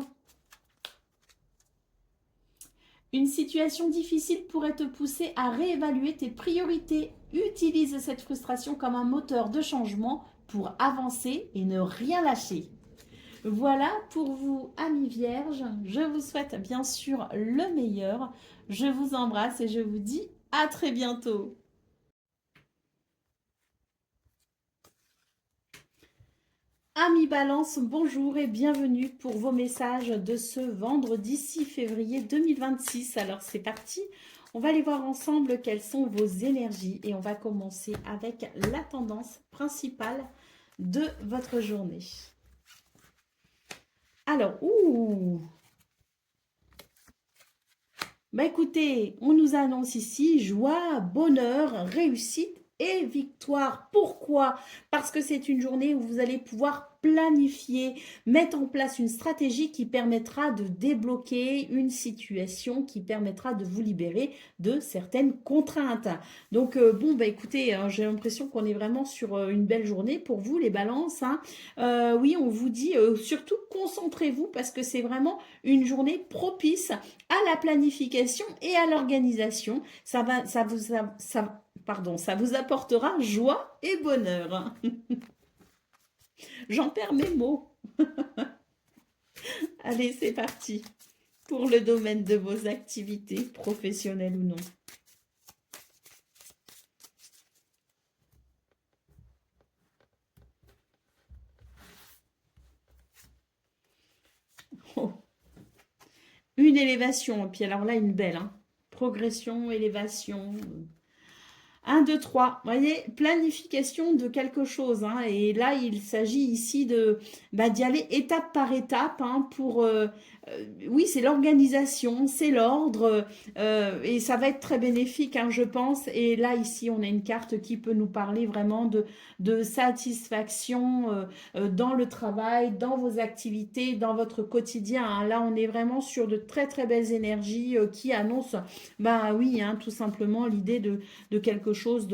Une situation difficile pourrait te pousser à réévaluer tes priorités. Utilise cette frustration comme un moteur de changement pour avancer et ne rien lâcher. Voilà pour vous, amis vierges. Je vous souhaite bien sûr le meilleur. Je vous embrasse et je vous dis à très bientôt. Amis Balance, bonjour et bienvenue pour vos messages de ce vendredi 6 février 2026. Alors c'est parti, On va aller voir ensemble quelles sont vos énergies et on va commencer avec la tendance principale de votre journée. Alors, bah écoutez, on nous annonce ici joie, bonheur, réussite et victoire. Pourquoi? Parce que c'est une journée où vous allez pouvoir planifier, mettre en place une stratégie qui permettra de débloquer une situation qui permettra de vous libérer de certaines contraintes. Donc bon, bah écoutez, hein, j'ai l'impression qu'on est vraiment sur une belle journée pour vous les balances, hein. Oui, on vous dit surtout concentrez-vous parce que c'est vraiment une journée propice à la planification et à l'organisation. Ça vous apportera joie et bonheur. J'en perds mes mots. Allez, c'est parti pour le domaine de vos activités, professionnelles ou non. Oh. Une élévation, puis alors là, une belle, hein. Progression, élévation. 1, 2, 3. Vous voyez, planification de quelque chose, hein. Et là, il s'agit ici d'y aller étape par étape, hein, pour... oui, c'est l'organisation, c'est l'ordre. Et ça va être très bénéfique, hein, je pense. Et là, ici, on a une carte qui peut nous parler vraiment de satisfaction dans le travail, dans vos activités, dans votre quotidien, hein. Là, on est vraiment sur de très, très belles énergies qui annoncent, bah oui, hein, tout simplement l'idée de quelque chose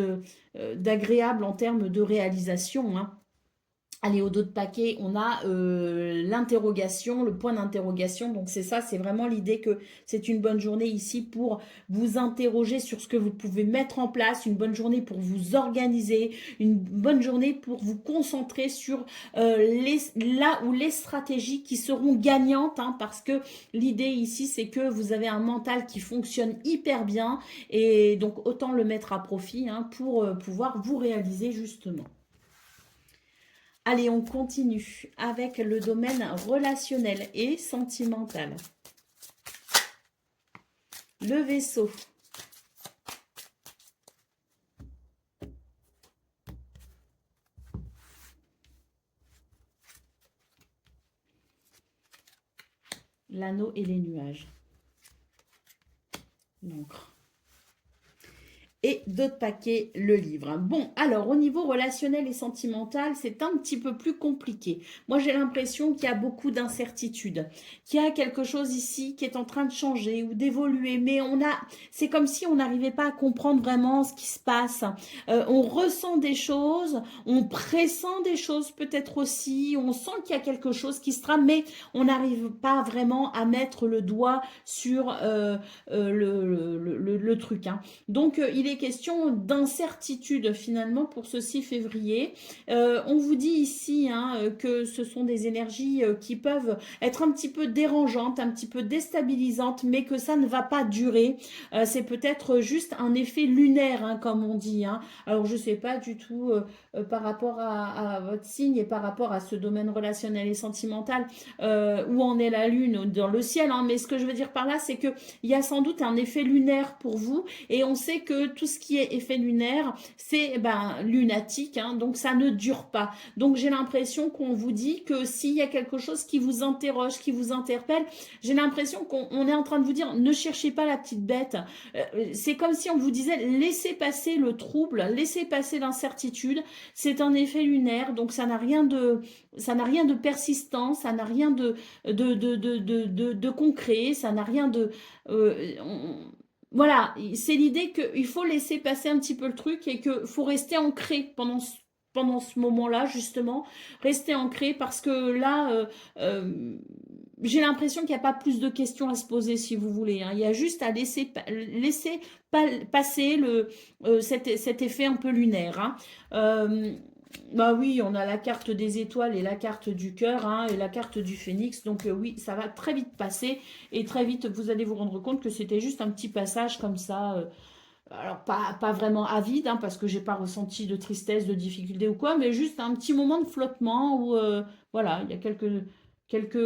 d'agréable en termes de réalisation, hein. Allez, au dos de paquet, on a l'interrogation, le point d'interrogation. Donc c'est ça, c'est vraiment l'idée que c'est une bonne journée ici pour vous interroger sur ce que vous pouvez mettre en place, une bonne journée pour vous organiser, une bonne journée pour vous concentrer sur là où les stratégies qui seront gagnantes, hein, parce que l'idée ici, c'est que vous avez un mental qui fonctionne hyper bien et donc autant le mettre à profit, hein, pour pouvoir vous réaliser justement. Allez, on continue avec le domaine relationnel et sentimental. Le vaisseau. L'anneau et les nuages. L'encre. Et d'autres paquets, le livre. Bon, alors au niveau relationnel et sentimental, c'est un petit peu plus compliqué. Moi, j'ai l'impression qu'il y a beaucoup d'incertitudes, qu'il y a quelque chose ici qui est en train de changer ou d'évoluer, mais c'est comme si on n'arrivait pas à comprendre vraiment ce qui se passe. On ressent des choses, on pressent des choses peut-être aussi, on sent qu'il y a quelque chose qui se trame, mais on n'arrive pas vraiment à mettre le doigt sur le truc, hein. Donc, il est question d'incertitude finalement pour ce 6 février. On vous dit ici, hein, que ce sont des énergies qui peuvent être un petit peu dérangeantes, un petit peu déstabilisantes, mais que ça ne va pas durer. C'est peut-être juste un effet lunaire, hein, comme on dit, hein. Alors, je ne sais pas du tout par rapport à votre signe et par rapport à ce domaine relationnel et sentimental, où en est la lune dans le ciel, hein. Mais ce que je veux dire par là, c'est qu'il y a sans doute un effet lunaire pour vous et on sait que tout ce qui est effet lunaire, c'est lunatique, hein, donc ça ne dure pas. Donc j'ai l'impression qu'on vous dit que s'il y a quelque chose qui vous interroge, qui vous interpelle, j'ai l'impression qu'on est en train de vous dire ne cherchez pas la petite bête. C'est comme si on vous disait laissez passer le trouble, laissez passer l'incertitude. C'est un effet lunaire, donc ça n'a rien de persistant, ça n'a rien de concret, ça n'a rien de... Voilà, c'est l'idée qu'il faut laisser passer un petit peu le truc et qu'il faut rester ancré pendant ce moment-là, justement. Rester ancré parce que là, j'ai l'impression qu'il n'y a pas plus de questions à se poser, si vous voulez, hein. Il y a juste à laisser passer cet effet un peu lunaire, hein. Bah oui, on a la carte des étoiles et la carte du cœur, hein, et la carte du phénix. Donc oui, ça va très vite passer. Et très vite, vous allez vous rendre compte que c'était juste un petit passage comme ça. Alors, pas vraiment avide, hein, parce que j'ai pas ressenti de tristesse, de difficulté ou quoi, mais juste un petit moment de flottement où, voilà, il y a quelques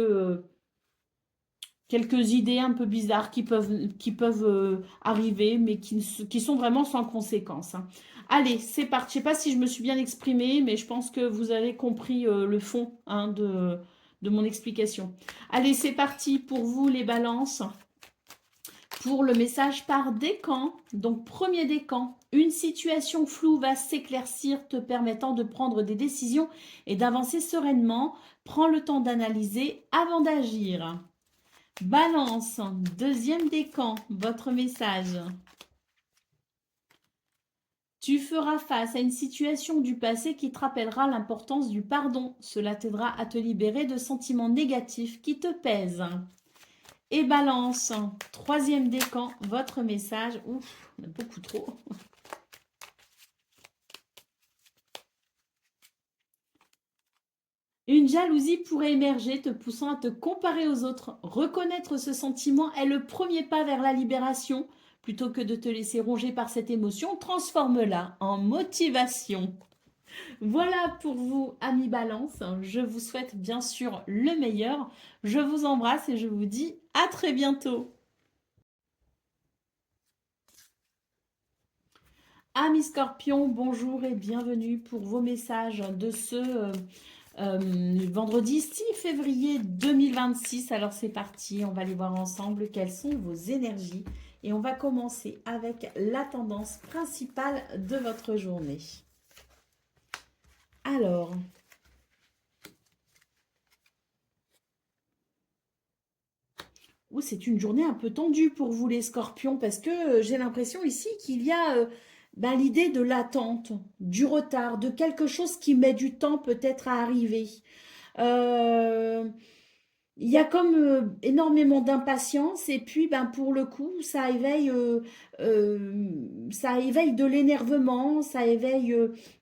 quelques idées un peu bizarres qui peuvent arriver, mais qui sont vraiment sans conséquence, hein. Allez, c'est parti. Je ne sais pas si je me suis bien exprimée, mais je pense que vous avez compris le fond, hein, de mon explication. Allez, c'est parti pour vous les balances. Pour le message par décan. Donc, premier décan, une situation floue va s'éclaircir te permettant de prendre des décisions et d'avancer sereinement. Prends le temps d'analyser avant d'agir. Balance, deuxième décan, votre message. Tu feras face à une situation du passé qui te rappellera l'importance du pardon. Cela t'aidera à te libérer de sentiments négatifs qui te pèsent. Et balance, troisième décan, votre message. Ouf, on a beaucoup trop. Une jalousie pourrait émerger, te poussant à te comparer aux autres. Reconnaître ce sentiment est le premier pas vers la libération. Plutôt que de te laisser ronger par cette émotion, transforme-la en motivation. Voilà pour vous, amis Balance. Je vous souhaite bien sûr le meilleur. Je vous embrasse et je vous dis à très bientôt. Amis Scorpions, bonjour et bienvenue pour vos messages de ce vendredi 6 février 2026. Alors c'est parti, on va aller voir ensemble quelles sont vos énergies. Et on va commencer avec la tendance principale de votre journée. Alors, c'est une journée un peu tendue pour vous les Scorpions parce que j'ai l'impression ici qu'il y a l'idée de l'attente, du retard, de quelque chose qui met du temps peut-être à arriver. Euh, Il y a comme énormément d'impatience et puis pour le coup ça éveille de l'énervement, ça éveille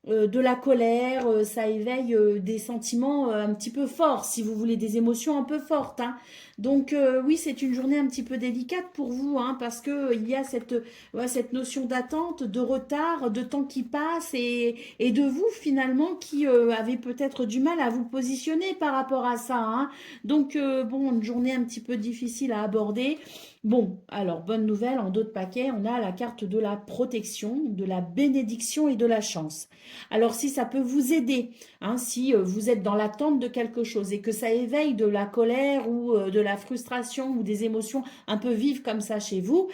de la colère, ça éveille des sentiments un petit peu forts, si vous voulez, des émotions un peu fortes, hein. Donc oui, c'est une journée un petit peu délicate pour vous, hein, parce que il y a cette notion d'attente, de retard, de temps qui passe et de vous finalement qui avez peut-être du mal à vous positionner par rapport à ça, hein. Donc, bon, une journée un petit peu difficile à aborder. Bon, alors, bonne nouvelle, en dos de paquet, on a la carte de la protection, de la bénédiction et de la chance. Alors, si ça peut vous aider, hein, si vous êtes dans l'attente de quelque chose et que ça éveille de la colère ou de la frustration ou des émotions un peu vives comme ça chez vous,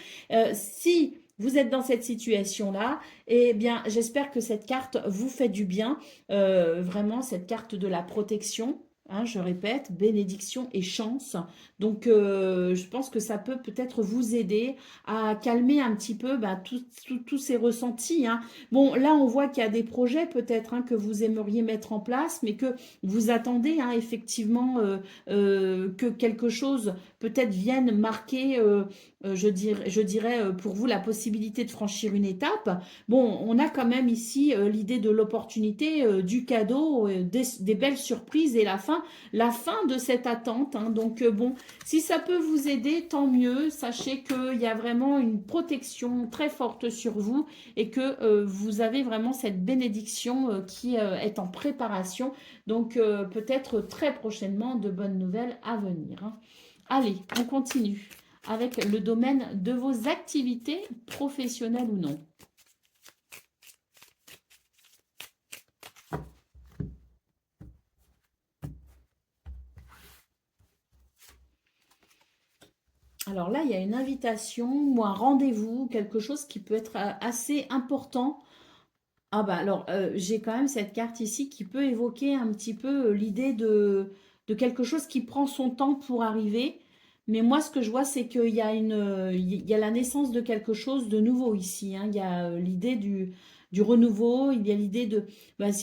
si vous êtes dans cette situation-là, eh bien, j'espère que cette carte vous fait du bien. Vraiment, cette carte de la protection. Hein, je répète, bénédiction et chance. Donc, je pense que ça peut peut-être vous aider à calmer un petit peu tous ces ressentis, hein. Bon, là, on voit qu'il y a des projets peut-être, hein, que vous aimeriez mettre en place, mais que vous attendez, hein, effectivement que quelque chose peut-être vienne marquer, je dirais pour vous, la possibilité de franchir une étape. Bon, on a quand même ici l'idée de l'opportunité, du cadeau, des belles surprises et la fin de cette attente, hein. Donc bon, si ça peut vous aider, tant mieux. Sachez qu'il y a vraiment une protection très forte sur vous et que vous avez vraiment cette bénédiction qui est en préparation. Donc peut-être très prochainement de bonnes nouvelles à venir, hein. Allez, on continue avec le domaine de vos activités professionnelles ou non. Alors là, il y a une invitation ou un rendez-vous, quelque chose qui peut être assez important. Ah bah alors, j'ai quand même cette carte ici qui peut évoquer un petit peu l'idée de quelque chose qui prend son temps pour arriver. Mais moi, ce que je vois, c'est qu'il y a il y a la naissance de quelque chose de nouveau ici, hein. Il y a l'idée du renouveau, il y a l'idée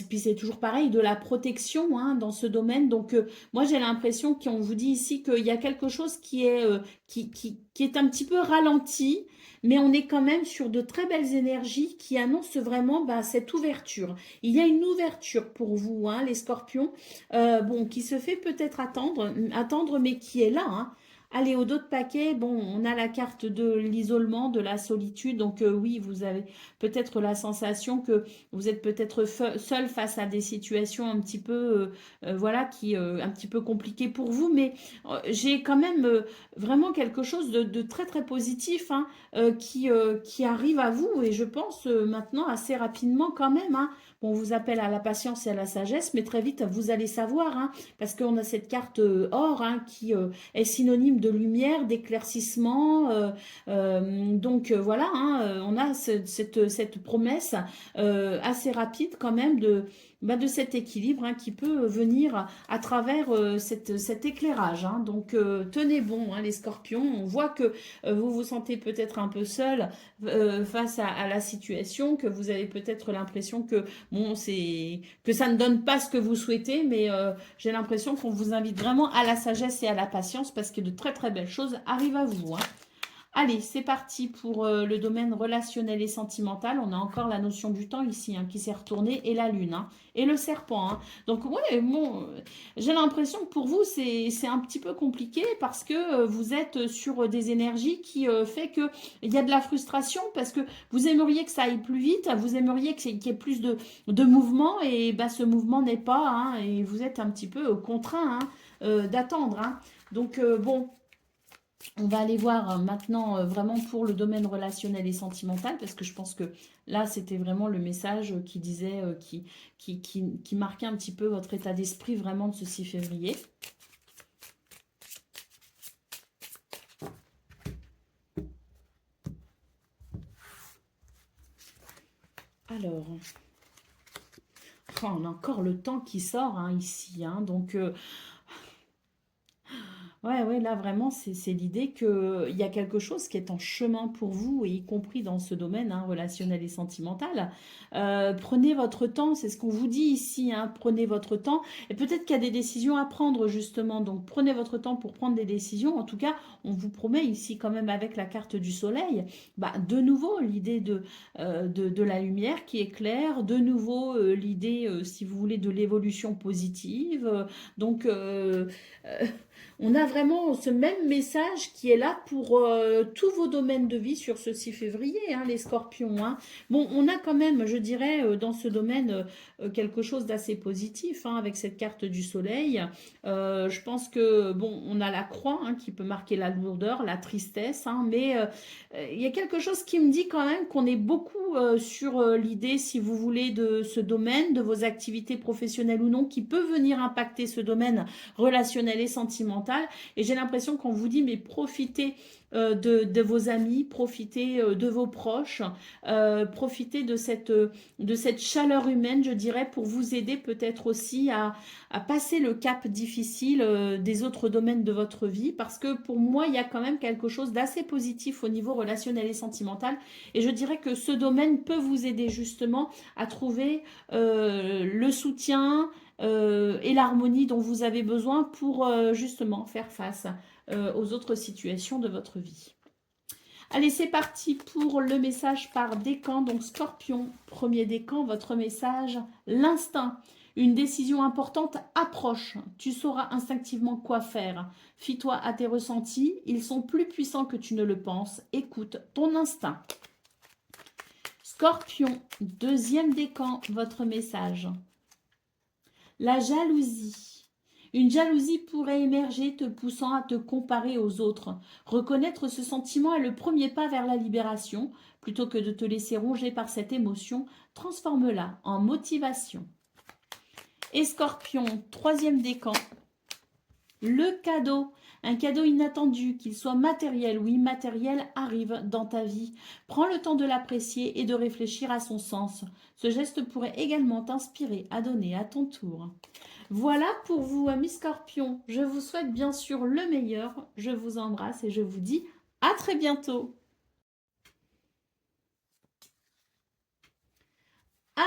puis c'est toujours pareil, de la protection, hein, dans ce domaine. Donc, moi, j'ai l'impression qu'on vous dit ici qu'il y a quelque chose qui est un petit peu ralenti, mais on est quand même sur de très belles énergies qui annoncent vraiment cette ouverture. Il y a une ouverture pour vous, hein, les scorpions, bon, qui se fait peut-être attendre, mais qui est là, hein. Allez, au dos de paquet, bon, on a la carte de l'isolement, de la solitude. Donc oui, vous avez peut-être la sensation que vous êtes peut-être seul face à des situations un petit peu, voilà, qui un petit peu compliquées pour vous. Mais j'ai quand même vraiment quelque chose de très très positif, hein, qui arrive à vous. Et je pense maintenant assez rapidement quand même, hein. Bon, on vous appelle à la patience et à la sagesse, mais très vite vous allez savoir, hein, parce qu'on a cette carte or, hein, qui est synonyme de lumière, d'éclaircissement. Donc voilà, hein, on a cette promesse assez rapide quand même de cet équilibre, hein, qui peut venir à travers cet éclairage, hein. Donc tenez bon, hein, les scorpions. On voit que vous vous sentez peut-être un peu seul face à la situation, que vous avez peut-être l'impression que bon, que ça ne donne pas ce que vous souhaitez, mais j'ai l'impression qu'on vous invite vraiment à la sagesse et à la patience parce que de très très belles choses arrivent à vous, hein. Allez, c'est parti pour le domaine relationnel et sentimental. On a encore la notion du temps ici, hein, qui s'est retournée, et la lune, hein, et le serpent, hein. Donc ouais, bon, j'ai l'impression que pour vous, c'est un petit peu compliqué parce que vous êtes sur des énergies qui fait que il y a de la frustration parce que vous aimeriez que ça aille plus vite, vous aimeriez qu'il y ait plus de mouvement, et bah, ce mouvement n'est pas, hein, et vous êtes un petit peu contraint, hein, d'attendre, hein. Donc bon. On va aller voir maintenant vraiment pour le domaine relationnel et sentimental, parce que je pense que là, c'était vraiment le message qui disait, qui marquait un petit peu votre état d'esprit vraiment de ce 6 février. Alors, oh, on a encore le temps qui sort, hein, ici, hein, donc ouais, ouais, là vraiment, c'est l'idée qu'il y a quelque chose qui est en chemin pour vous, et y compris dans ce domaine, hein, relationnel et sentimental. Prenez votre temps, c'est ce qu'on vous dit ici, hein, prenez votre temps. Et peut-être qu'il y a des décisions à prendre, justement. Donc prenez votre temps pour prendre des décisions. En tout cas, on vous promet ici, quand même, avec la carte du soleil, bah, de nouveau l'idée de la lumière qui éclaire, de nouveau l'idée, si vous voulez, de l'évolution positive. Donc, euh, on a vraiment ce même message qui est là pour tous vos domaines de vie sur ce 6 février, hein, les scorpions, hein. Bon, on a quand même, je dirais, dans ce domaine, quelque chose d'assez positif, hein, avec cette carte du soleil. Je pense que, bon, on a la croix, hein, qui peut marquer la lourdeur, la tristesse, hein, mais il y a quelque chose qui me dit quand même qu'on est beaucoup sur l'idée, si vous voulez, de ce domaine, de vos activités professionnelles ou non, qui peut venir impacter ce domaine relationnel et sentimental. Et j'ai l'impression qu'on vous dit, mais profitez de vos amis, profitez de vos proches, profitez de cette chaleur humaine, je dirais, pour vous aider peut-être aussi à passer le cap difficile des autres domaines de votre vie. Parce que pour moi, il y a quand même quelque chose d'assez positif au niveau relationnel et sentimental. Et je dirais que ce domaine peut vous aider justement à trouver le soutien, et l'harmonie dont vous avez besoin pour justement faire face aux autres situations de votre vie. Allez, c'est parti pour le message par décan. Donc Scorpion, premier décan, votre message, l'instinct. Une décision importante approche. Tu sauras instinctivement quoi faire. Fie-toi à tes ressentis. Ils sont plus puissants que tu ne le penses. Écoute ton instinct. Scorpion, deuxième décan, votre message. La jalousie. Une jalousie pourrait émerger te poussant à te comparer aux autres. Reconnaître ce sentiment est le premier pas vers la libération. Plutôt que de te laisser ronger par cette émotion, transforme-la en motivation. Et Scorpion, troisième décan. Le cadeau. Un cadeau inattendu, qu'il soit matériel ou immatériel, arrive dans ta vie. Prends le temps de l'apprécier et de réfléchir à son sens. Ce geste pourrait également t'inspirer à donner à ton tour. Voilà pour vous, amis Scorpions. Je vous souhaite bien sûr le meilleur. Je vous embrasse et je vous dis à très bientôt.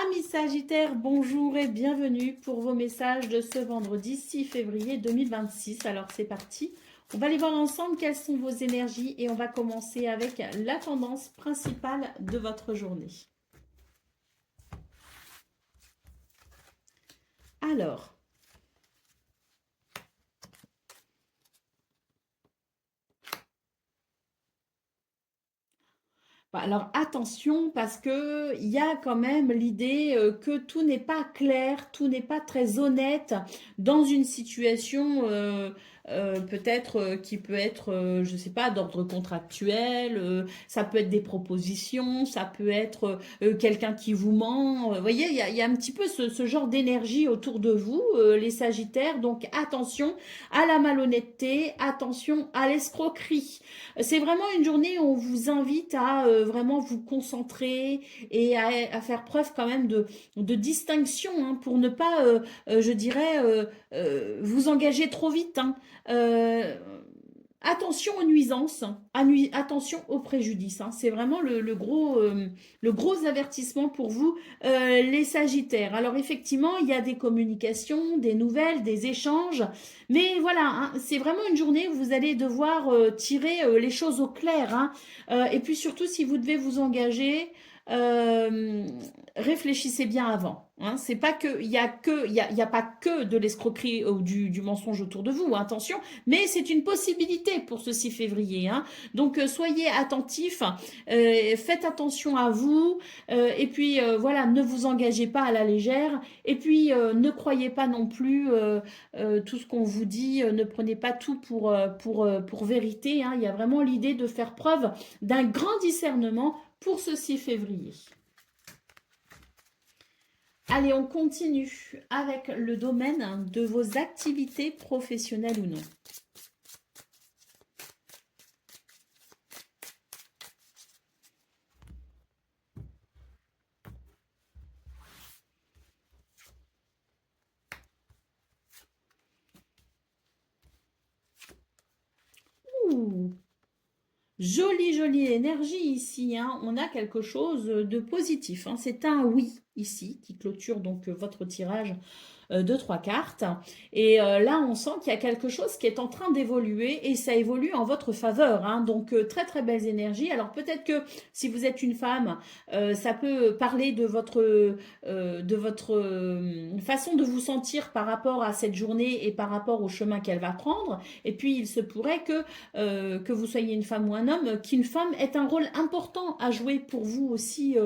Amis Sagittaires, bonjour et bienvenue pour vos messages de ce vendredi 6 février 2026. Alors c'est parti, on va aller voir ensemble quelles sont vos énergies et on va commencer avec la tendance principale de votre journée. Alors, Bah, alors attention parce que il y a quand même l'idée que tout n'est pas clair, tout n'est pas très honnête dans une situation peut-être qui peut être, je sais pas, d'ordre contractuel, ça peut être des propositions, ça peut être quelqu'un qui vous ment. Vous voyez, il y a un petit peu ce genre d'énergie autour de vous, les Sagittaires. Donc attention à la malhonnêteté, attention à l'escroquerie. C'est vraiment une journée où on vous invite à vraiment vous concentrer et à faire preuve quand même de distinction hein, pour ne pas, je dirais, vous engager trop vite. Hein. Euh, Attention aux nuisances, attention aux préjudices. Hein. C'est vraiment le gros avertissement pour vous, les Sagittaires. Alors effectivement, il y a des communications, des nouvelles, des échanges, mais voilà, hein, c'est vraiment une journée où vous allez devoir tirer les choses au clair. Hein. Et puis surtout, si vous devez vous engager, euh, réfléchissez bien avant. Hein. C'est pas que il y a pas que de l'escroquerie ou du mensonge autour de vous. Hein, attention, mais c'est une possibilité pour ce 6 février. Hein. Donc soyez attentifs, faites attention à vous, et puis voilà, ne vous engagez pas à la légère, et puis ne croyez pas non plus tout ce qu'on vous dit, ne prenez pas tout pour vérité. Hein. Il y a vraiment l'idée de faire preuve d'un grand discernement pour ce 6 février. Allez, on continue avec le domaine de vos activités professionnelles ou non. Ouh, jolie, jolie énergie ici. Hein. On a quelque chose de positif. Hein. C'est un oui ici qui clôture donc votre tirage de 3 cartes. Et là, on sent qu'il y a quelque chose qui est en train d'évoluer et ça évolue en votre faveur. Hein. Donc, très, très belles énergies. Alors, peut-être que si vous êtes une femme, ça peut parler de votre façon de vous sentir par rapport à cette journée et par rapport au chemin qu'elle va prendre. Et puis, il se pourrait que vous soyez une femme ou un homme, qu'une femme ait un rôle important à jouer pour vous aussi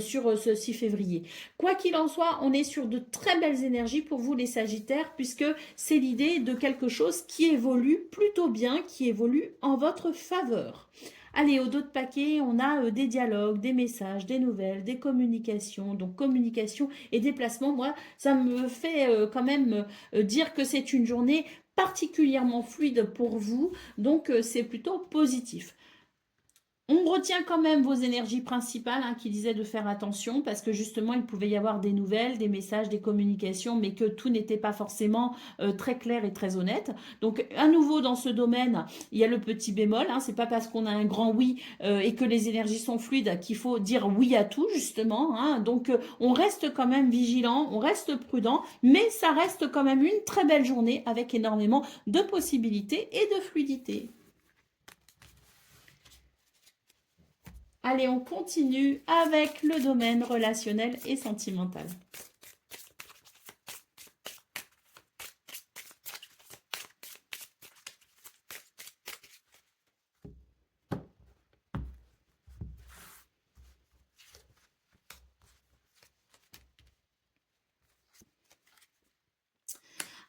sur ce 6 février. Quoi qu'il en soit, on est sur de très belles énergies pour vous les Sagittaires, puisque c'est l'idée de quelque chose qui évolue plutôt bien, qui évolue en votre faveur. Allez, au dos de paquet, on a des dialogues, des messages, des nouvelles, des communications. Donc communication et déplacement, moi, ça me fait quand même dire que c'est une journée particulièrement fluide pour vous. Donc c'est plutôt positif. On retient quand même vos énergies principales hein, qui disaient de faire attention parce que justement il pouvait y avoir des nouvelles, des messages, des communications, mais que tout n'était pas forcément très clair et très honnête. Donc à nouveau dans ce domaine, il y a le petit bémol. Hein, c'est pas parce qu'on a un grand oui et que les énergies sont fluides qu'il faut dire oui à tout justement. Hein. Donc on reste quand même vigilant, on reste prudent, mais ça reste quand même une très belle journée avec énormément de possibilités et de fluidité. Allez, on continue avec le domaine relationnel et sentimental.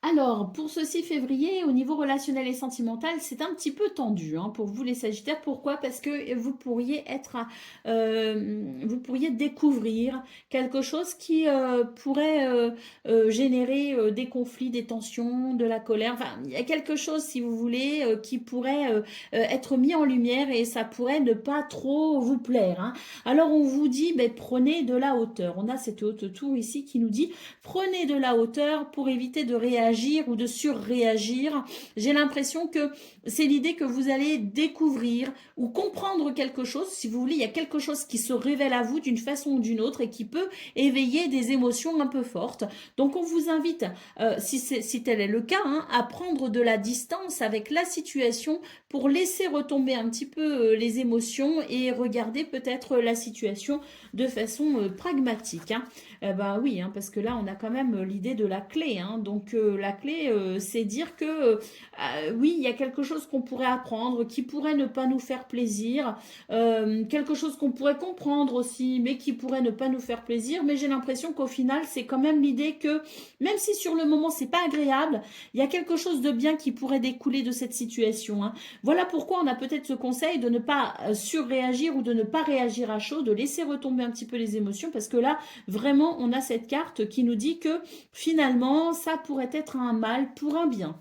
Alors, pour ce 6 février, au niveau relationnel et sentimental, c'est un petit peu tendu hein, pour vous les Sagittaires. Pourquoi? Parce que vous pourriez découvrir quelque chose qui pourrait générer des conflits, des tensions, de la colère. Enfin, il y a quelque chose, si vous voulez, qui pourrait être mis en lumière et ça pourrait ne pas trop vous plaire. Hein. Alors, on vous dit, ben, prenez de la hauteur. On a cette haute tour ici qui nous dit, prenez de la hauteur pour éviter de réagir ou de surréagir. J'ai l'impression que c'est l'idée que vous allez découvrir ou comprendre quelque chose. Si vous voulez, il y a quelque chose qui se révèle à vous d'une façon ou d'une autre et qui peut éveiller des émotions un peu fortes. Donc on vous invite, si tel est le cas, hein, à prendre de la distance avec la situation pour laisser retomber un petit peu les émotions et regarder peut-être la situation de façon pragmatique. Hein. Ben oui, hein, parce que là, on a quand même l'idée de la clé. Hein. Donc, la la clé, c'est dire que oui, il y a quelque chose qu'on pourrait apprendre, qui pourrait ne pas nous faire plaisir, quelque chose qu'on pourrait comprendre aussi, mais qui pourrait ne pas nous faire plaisir. Mais j'ai l'impression qu'au final, c'est quand même l'idée que, même si sur le moment, c'est pas agréable, il y a quelque chose de bien qui pourrait découler de cette situation, hein. Voilà pourquoi on a peut-être ce conseil de ne pas surréagir ou de ne pas réagir à chaud, de laisser retomber un petit peu les émotions, parce que là, vraiment, on a cette carte qui nous dit que finalement, ça pourrait être un mal pour un bien.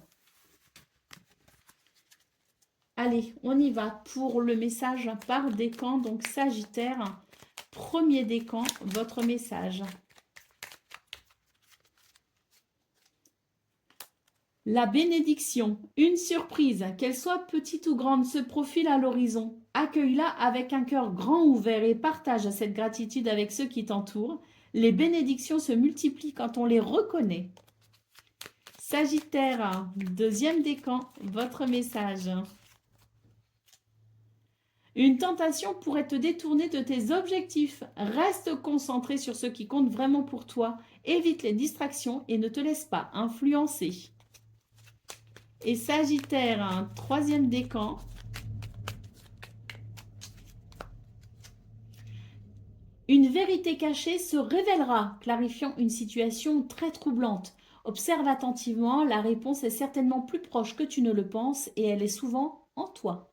Allez, on y va pour le message par décan. Donc, Sagittaire, premier décan, votre message. La bénédiction, une surprise, qu'elle soit petite ou grande, se profile à l'horizon. Accueille-la avec un cœur grand ouvert et partage cette gratitude avec ceux qui t'entourent. Les bénédictions se multiplient quand on les reconnaît. Sagittaire, deuxième décan, votre message. Une tentation pourrait te détourner de tes objectifs. Reste concentré sur ce qui compte vraiment pour toi. Évite les distractions et ne te laisse pas influencer. Et Sagittaire, un troisième décan. Une vérité cachée se révélera, clarifiant une situation très troublante. Observe attentivement, la réponse est certainement plus proche que tu ne le penses et elle est souvent en toi.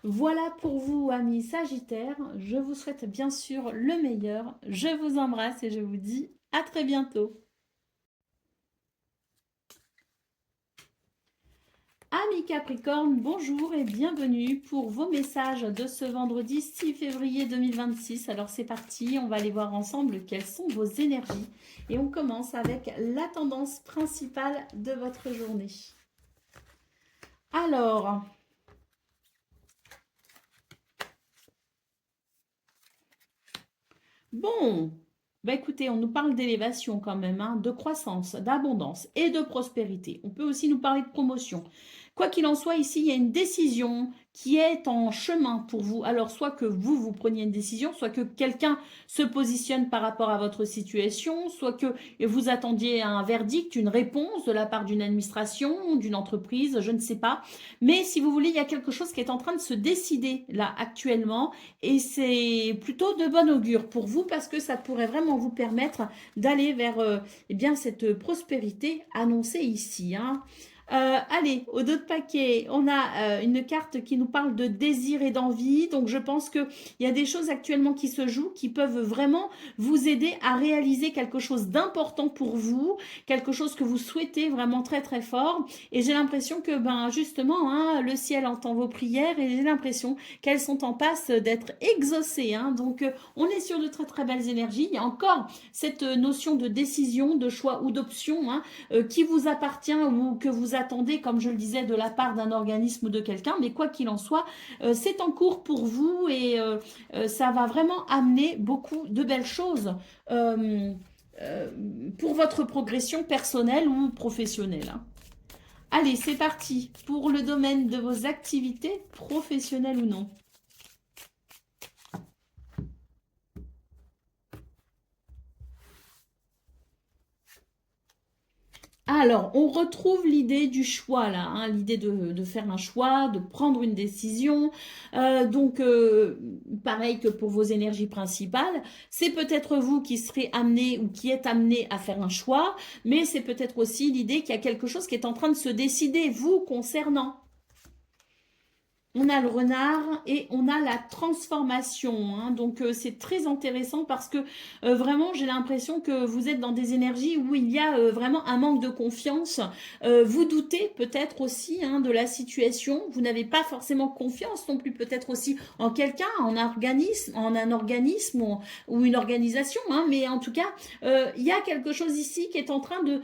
Voilà pour vous, amis Sagittaires. Je vous souhaite bien sûr le meilleur. Je vous embrasse et je vous dis à très bientôt. Amis Capricorne, bonjour et bienvenue pour vos messages de ce vendredi 6 février 2026. Alors c'est parti, on va aller voir ensemble quelles sont vos énergies. Et on commence avec la tendance principale de votre journée. Alors, bon, bah écoutez, on nous parle d'élévation quand même, hein, de croissance, d'abondance et de prospérité. On peut aussi nous parler de promotion. Quoi qu'il en soit, ici, il y a une décision qui est en chemin pour vous. Alors, soit que vous preniez une décision, soit que quelqu'un se positionne par rapport à votre situation, soit que vous attendiez un verdict, une réponse de la part d'une administration, d'une entreprise, je ne sais pas. Mais si vous voulez, il y a quelque chose qui est en train de se décider là actuellement et c'est plutôt de bon augure pour vous parce que ça pourrait vraiment vous permettre d'aller vers eh bien, cette prospérité annoncée ici, hein. Allez, au dos de paquet, on a une carte qui nous parle de désir et d'envie. Donc, je pense qu'il y a des choses actuellement qui se jouent qui peuvent vraiment vous aider à réaliser quelque chose d'important pour vous, quelque chose que vous souhaitez vraiment très très fort. Et j'ai l'impression que, ben, justement, hein, le ciel entend vos prières et j'ai l'impression qu'elles sont en passe d'être exaucées, hein. Donc, on est sur de très très belles énergies. Il y a encore cette notion de décision, de choix ou d'option, hein, qui vous appartient ou que vous attendez, comme je le disais, de la part d'un organisme ou de quelqu'un, mais quoi qu'il en soit, c'est en cours pour vous et ça va vraiment amener beaucoup de belles choses pour votre progression personnelle ou professionnelle, hein. Allez, c'est parti pour le domaine de vos activités professionnelles ou non. Alors, on retrouve l'idée du choix là, hein, l'idée de faire un choix, de prendre une décision. Donc, pareil que pour vos énergies principales, c'est peut-être vous qui serez amené ou qui êtes amené à faire un choix, mais c'est peut-être aussi l'idée qu'il y a quelque chose qui est en train de se décider, vous concernant. On a le renard et on a la transformation, hein. Donc c'est très intéressant parce que vraiment j'ai l'impression que vous êtes dans des énergies où il y a vraiment un manque de confiance. Vous doutez peut-être aussi, hein, de la situation. Vous n'avez pas forcément confiance non plus peut-être aussi en quelqu'un, en un organisme ou une organisation, hein. Mais en tout cas, il y a quelque chose ici qui est en train de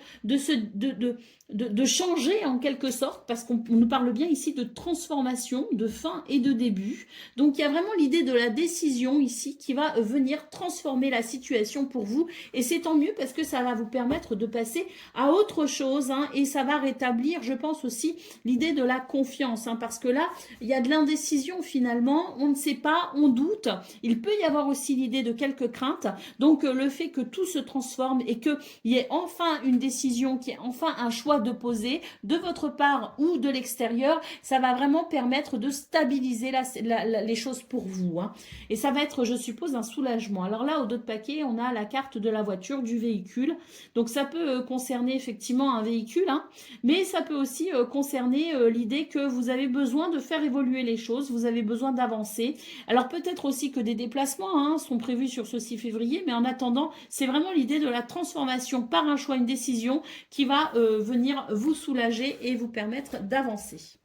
changer en quelque sorte, parce qu'on nous parle bien ici de transformation, de fin et de début. Donc il y a vraiment l'idée de la décision ici qui va venir transformer la situation pour vous, et c'est tant mieux parce que ça va vous permettre de passer à autre chose, hein, et ça va rétablir, je pense aussi, l'idée de la confiance, hein, parce que là, il y a de l'indécision finalement, on ne sait pas, on doute, il peut y avoir aussi l'idée de quelques craintes, donc le fait que tout se transforme et qu'il y ait enfin une décision, qu'il y ait enfin un choix de poser de votre part ou de l'extérieur, ça va vraiment permettre de stabiliser les choses pour vous, hein. Et ça va être, je suppose, un soulagement. Alors là, au dos de paquet, on a la carte de la voiture, du véhicule. Donc ça peut concerner effectivement un véhicule, hein, mais ça peut aussi concerner l'idée que vous avez besoin de faire évoluer les choses, vous avez besoin d'avancer. Alors peut-être aussi que des déplacements hein, sont prévus sur ce 6 février, mais en attendant, c'est vraiment l'idée de la transformation par un choix, une décision qui va venir vous soulager et vous permettre d'avancer.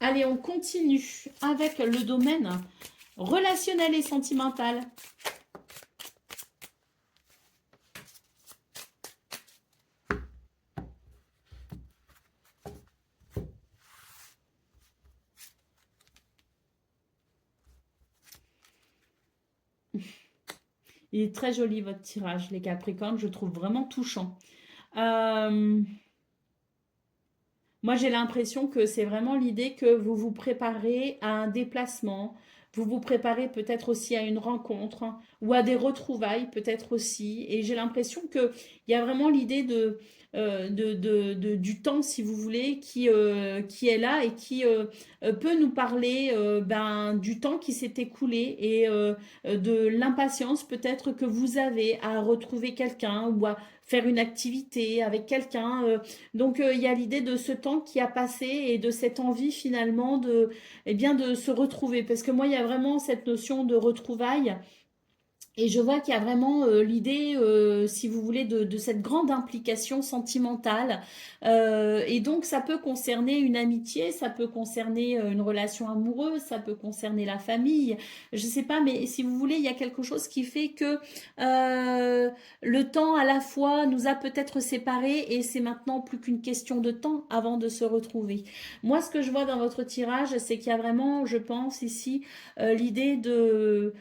Allez, on continue avec le domaine relationnel et sentimental. Il est très joli votre tirage, les Capricornes, je trouve vraiment touchant. Moi, j'ai l'impression que c'est vraiment l'idée que vous vous préparez à un déplacement, vous vous préparez peut-être aussi à une rencontre hein, ou à des retrouvailles peut-être aussi. Et j'ai l'impression qu'il y a vraiment l'idée du temps, si vous voulez, qui est là et qui peut nous parler du temps qui s'est écoulé et de l'impatience peut-être que vous avez à retrouver quelqu'un ou à faire une activité avec quelqu'un. Donc, il y a l'idée de ce temps qui a passé et de cette envie finalement de, eh bien, de se retrouver. Parce que moi, il y a vraiment cette notion de retrouvailles. Et je vois qu'il y a vraiment l'idée, si vous voulez, de cette grande implication sentimentale. Et donc, ça peut concerner une amitié, ça peut concerner une relation amoureuse, ça peut concerner la famille. Je ne sais pas, mais si vous voulez, il y a quelque chose qui fait que le temps à la fois nous a peut-être séparés et c'est maintenant plus qu'une question de temps avant de se retrouver. Moi, ce que je vois dans votre tirage, c'est qu'il y a vraiment, je pense, ici, l'idée euh,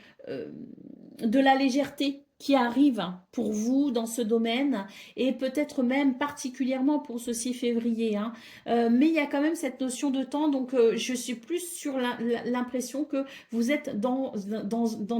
de la légèreté qui arrive pour vous dans ce domaine et peut-être même particulièrement pour ce 6 février. Hein. Mais il y a quand même cette notion de temps, donc je suis plus sur l'impression que vous êtes dans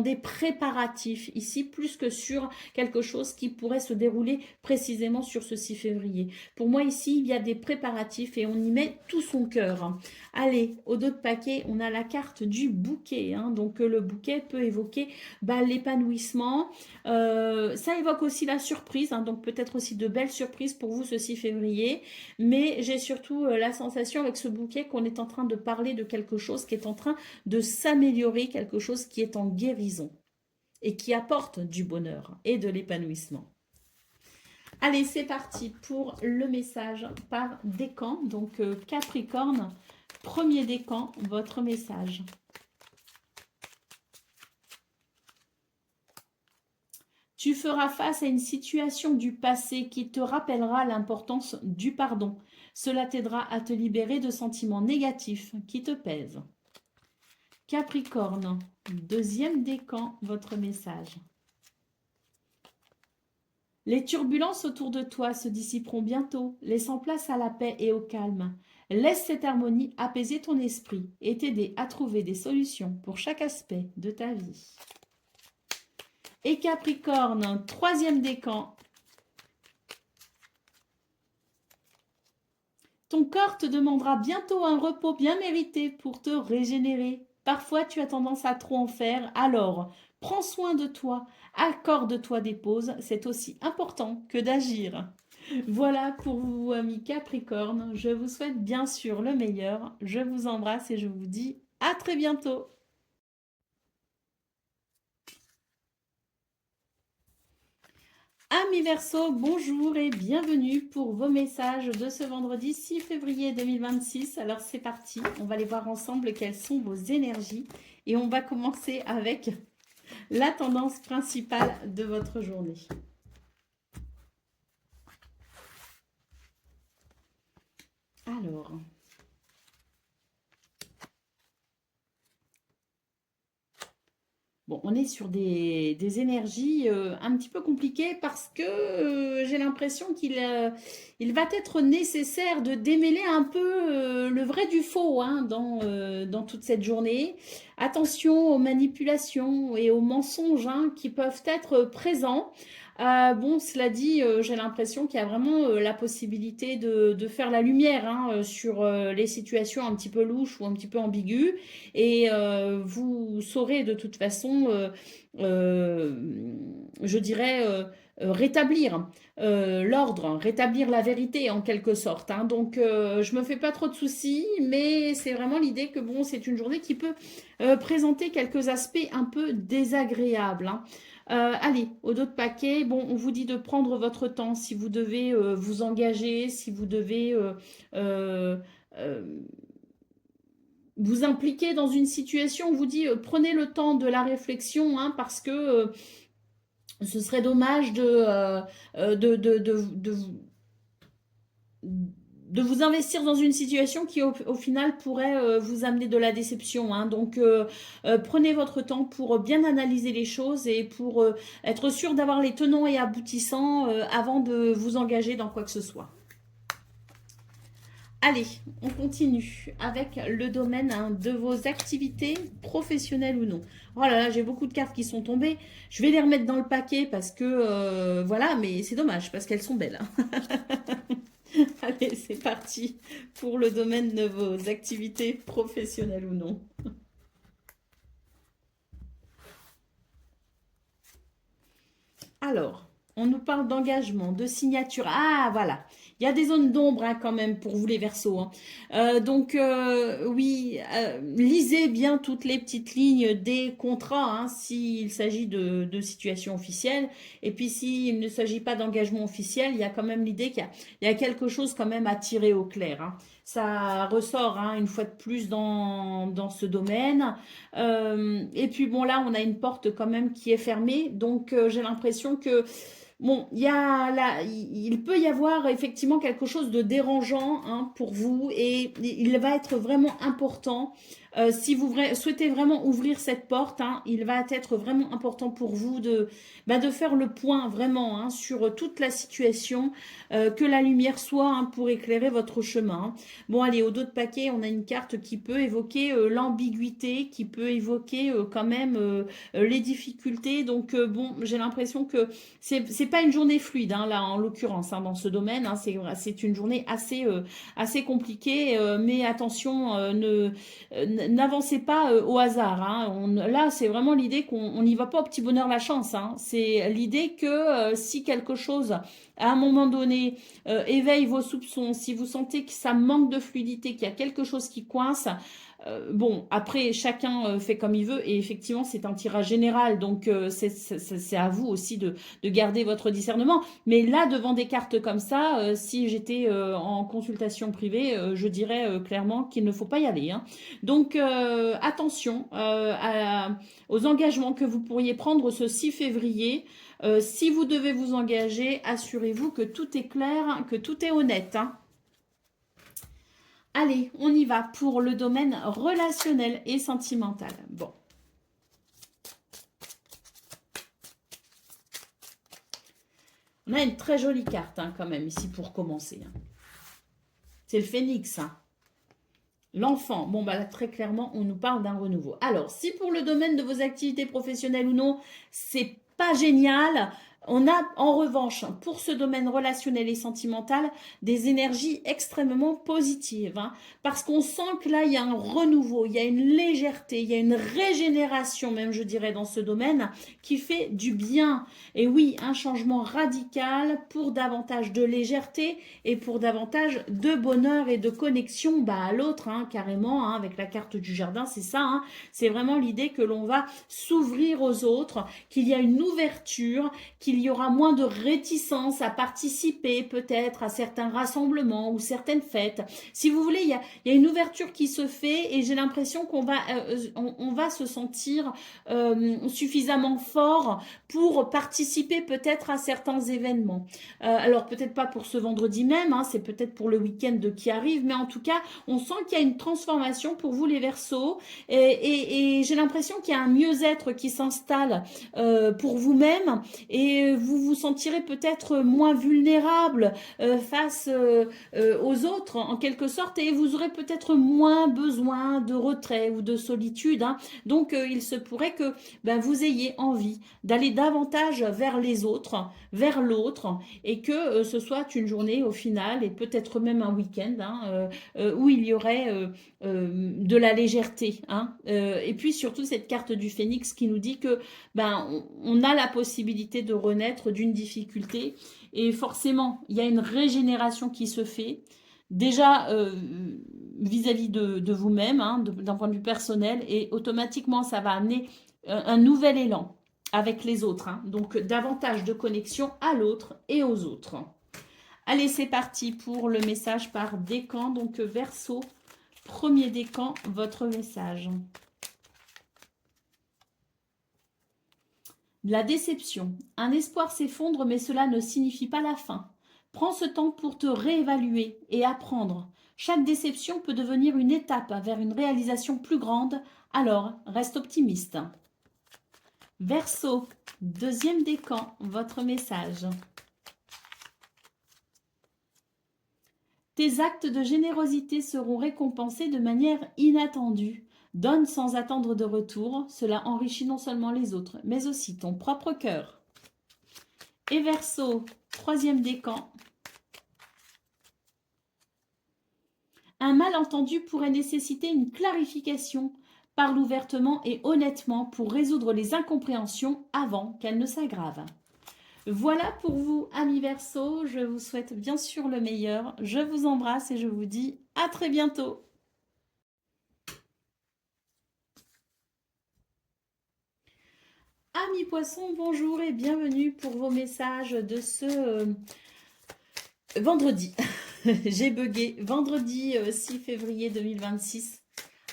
des préparatifs ici, plus que sur quelque chose qui pourrait se dérouler précisément sur ce 6 février. Pour moi ici, il y a des préparatifs et on y met tout son cœur. Allez, au dos de paquet, on a la carte du bouquet. Hein. Donc le bouquet peut évoquer l'épanouissement. Ça évoque aussi la surprise, hein, donc peut-être aussi de belles surprises pour vous ce 6 février. Mais j'ai surtout la sensation avec ce bouquet qu'on est en train de parler de quelque chose qui est en train de s'améliorer, quelque chose qui est en guérison et qui apporte du bonheur et de l'épanouissement. Allez, c'est parti pour le message par décan. Donc Capricorne, premier décan, votre message. Tu feras face à une situation du passé qui te rappellera l'importance du pardon. Cela t'aidera à te libérer de sentiments négatifs qui te pèsent. Capricorne, deuxième décan, votre message. Les turbulences autour de toi se dissiperont bientôt, laissant place à la paix et au calme. Laisse cette harmonie apaiser ton esprit et t'aider à trouver des solutions pour chaque aspect de ta vie. Et Capricorne, troisième décan. Ton corps te demandera bientôt un repos bien mérité pour te régénérer. Parfois, tu as tendance à trop en faire, alors prends soin de toi, accorde-toi des pauses, c'est aussi important que d'agir. Voilà pour vous, amis Capricorne. Je vous souhaite bien sûr le meilleur. Je vous embrasse et je vous dis à très bientôt. Amis Verseau, bonjour et bienvenue pour vos messages de ce vendredi 6 février 2026. Alors c'est parti, on va aller voir ensemble quelles sont vos énergies et on va commencer avec la tendance principale de votre journée. Alors, bon, on est sur des énergies un petit peu compliquées parce que j'ai l'impression qu'il va être nécessaire de démêler un peu le vrai du faux hein, dans toute cette journée. Attention aux manipulations et aux mensonges hein, qui peuvent être présents. Bon, cela dit, j'ai l'impression qu'il y a vraiment la possibilité de faire la lumière hein, sur les situations un petit peu louches ou un petit peu ambiguës. Et vous saurez de toute façon, euh, je dirais, rétablir l'ordre, rétablir la vérité en quelque sorte. Hein. Donc, je me fais pas trop de soucis, mais c'est vraiment l'idée que bon, c'est une journée qui peut présenter quelques aspects un peu désagréables. Hein. Allez, au dos de paquet, bon, on vous dit de prendre votre temps si vous devez vous engager, si vous devez euh, euh, vous impliquer dans une situation. On vous dit prenez le temps de la réflexion hein, parce que ce serait dommage de vous investir dans une situation qui au final pourrait vous amener de la déception. Hein. Donc prenez votre temps pour bien analyser les choses et pour être sûr d'avoir les tenants et aboutissants avant de vous engager dans quoi que ce soit. Allez, on continue avec le domaine hein, de vos activités professionnelles ou non. Oh là là, j'ai beaucoup de cartes qui sont tombées. Je vais les remettre dans le paquet parce que voilà, mais c'est dommage parce qu'elles sont belles. Hein. Allez, c'est parti pour le domaine de vos activités professionnelles ou non. Alors, on nous parle d'engagement, de signature. Ah, voilà. Il y a des zones d'ombre hein, quand même pour vous les Verseaux. Hein. Donc, oui, lisez bien toutes les petites lignes des contrats hein, s'il s'agit de situations officielles. Et puis, s'il ne s'agit pas d'engagement officiel, il y a quand même l'idée qu'il y a quelque chose quand même à tirer au clair. Hein. Ça ressort hein, une fois de plus dans ce domaine. Et puis bon, là, on a une porte quand même qui est fermée. Donc, j'ai l'impression que, bon, il y a là, il peut y avoir effectivement quelque chose de dérangeant hein, pour vous et il va être vraiment important. Si vous souhaitez vraiment ouvrir cette porte, hein, il va être vraiment important pour vous de faire le point vraiment hein, sur toute la situation, que la lumière soit hein, pour éclairer votre chemin. Bon, allez, au dos de paquet, on a une carte qui peut évoquer l'ambiguïté, qui peut évoquer quand même les difficultés. Donc, bon, j'ai l'impression que c'est pas une journée fluide, hein, là, en l'occurrence, hein, dans ce domaine. Hein, c'est une journée assez compliquée, mais attention, n'avancez pas au hasard. Hein. Là, c'est vraiment l'idée qu'on n'y va pas au petit bonheur la chance. Hein. C'est l'idée que si quelque chose, à un moment donné, éveille vos soupçons, si vous sentez que ça manque de fluidité, qu'il y a quelque chose qui coince, bon, après, chacun fait comme il veut et effectivement, c'est un tirage général, donc c'est à vous aussi de garder votre discernement. Mais là, devant des cartes comme ça, si j'étais en consultation privée, je dirais clairement qu'il ne faut pas y aller. Hein. Donc, attention aux engagements que vous pourriez prendre ce 6 février. Si vous devez vous engager, assurez-vous que tout est clair, que tout est honnête. Hein. Allez, on y va pour le domaine relationnel et sentimental. Bon. On a une très jolie carte hein, quand même ici pour commencer. Hein. C'est le phénix. Hein. L'enfant. Bon, bah là, très clairement, on nous parle d'un renouveau. Alors, si pour le domaine de vos activités professionnelles ou non, c'est pas génial. On a en revanche, pour ce domaine relationnel et sentimental, des énergies extrêmement positives. Hein, parce qu'on sent que là, il y a un renouveau, il y a une légèreté, il y a une régénération même, je dirais, dans ce domaine, qui fait du bien. Et oui, un changement radical pour davantage de légèreté et pour davantage de bonheur et de connexion bah, à l'autre, hein, carrément, hein, avec la carte du jardin, c'est ça. Hein, c'est vraiment l'idée que l'on va s'ouvrir aux autres, qu'il y a une ouverture, qu'il y aura moins de réticence à participer peut-être à certains rassemblements ou certaines fêtes. Si vous voulez, il y a une ouverture qui se fait et j'ai l'impression qu'on va, on va se sentir suffisamment fort pour participer peut-être à certains événements. Alors peut-être pas pour ce vendredi même, hein, c'est peut-être pour le week-end qui arrive, mais en tout cas, on sent qu'il y a une transformation pour vous les Verseaux et j'ai l'impression qu'il y a un mieux-être qui s'installe pour vous-même et et vous vous sentirez peut-être moins vulnérable face aux autres en quelque sorte et vous aurez peut-être moins besoin de retrait ou de solitude, hein. Donc il se pourrait que ben, vous ayez envie d'aller davantage vers les autres, vers l'autre et que ce soit une journée au final et peut-être même un week-end, hein, où il y aurait de la légèreté, hein. Et puis surtout cette carte du phénix qui nous dit que ben, on a la possibilité de renaître d'une difficulté et forcément il y a une régénération qui se fait déjà vis-à-vis de vous-même, hein, d'un point de vue personnel et automatiquement ça va amener un nouvel élan avec les autres, hein. Donc davantage de connexion à l'autre et aux autres. Allez, c'est parti pour le message par décan. Donc Verseau, premier décan, votre message. La déception. Un espoir s'effondre, mais cela ne signifie pas la fin. Prends ce temps pour te réévaluer et apprendre. Chaque déception peut devenir une étape vers une réalisation plus grande, alors reste optimiste. Verseau, deuxième décan, votre message. Tes actes de générosité seront récompensés de manière inattendue. Donne sans attendre de retour, cela enrichit non seulement les autres, mais aussi ton propre cœur. Et Verseau, troisième décan. Un malentendu pourrait nécessiter une clarification. Parle ouvertement et honnêtement pour résoudre les incompréhensions avant qu'elles ne s'aggravent. Voilà pour vous, amis Verseau. Je vous souhaite bien sûr le meilleur. Je vous embrasse et je vous dis à très bientôt. Amis Poissons, bonjour et bienvenue pour vos messages de ce vendredi. J'ai bugué. Vendredi 6 février 2026.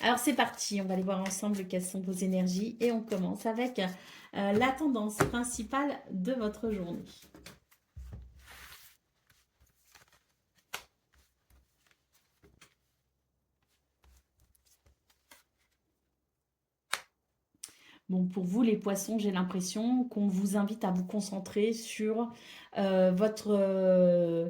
Alors c'est parti, on va aller voir ensemble quelles sont vos énergies et on commence avec la tendance principale de votre journée. Bon, pour vous les poissons, j'ai l'impression qu'on vous invite à vous concentrer sur votre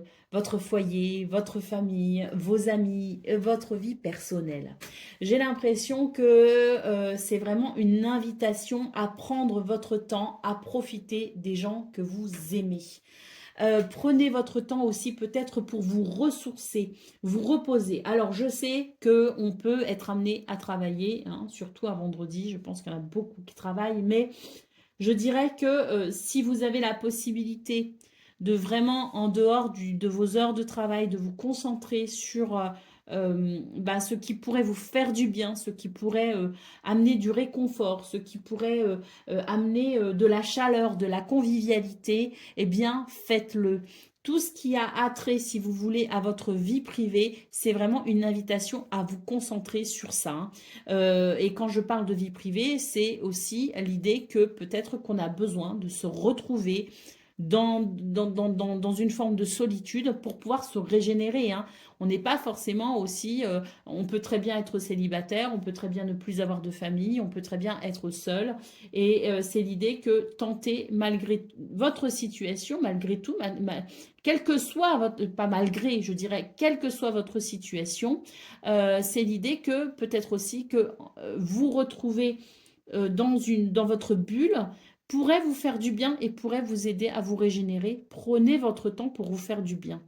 foyer, votre famille, vos amis, votre vie personnelle. J'ai l'impression que c'est vraiment une invitation à prendre votre temps, à profiter des gens que vous aimez. Prenez votre temps aussi peut-être pour vous ressourcer, vous reposer. Alors je sais qu'on peut être amené à travailler, hein, surtout à vendredi, je pense qu'il y en a beaucoup qui travaillent, mais je dirais que si vous avez la possibilité de vraiment, en dehors de vos heures de travail, de vous concentrer sur ce qui pourrait vous faire du bien, ce qui pourrait amener du réconfort, ce qui pourrait amener de la chaleur, de la convivialité, eh bien, faites-le. Tout ce qui a attrait, si vous voulez, à votre vie privée, c'est vraiment une invitation à vous concentrer sur ça, hein. Et quand je parle de vie privée, c'est aussi l'idée que peut-être qu'on a besoin de se retrouver dans une forme de solitude pour pouvoir se régénérer, hein. On n'est pas forcément aussi, on peut très bien être célibataire, on peut très bien ne plus avoir de famille, on peut très bien être seul. Et c'est l'idée que tenter malgré votre situation, malgré tout, quelle que soit votre, pas malgré, je dirais, quelle que soit votre situation, c'est l'idée que peut-être aussi que vous retrouvez dans votre bulle pourrait vous faire du bien et pourrait vous aider à vous régénérer. Prenez votre temps pour vous faire du bien.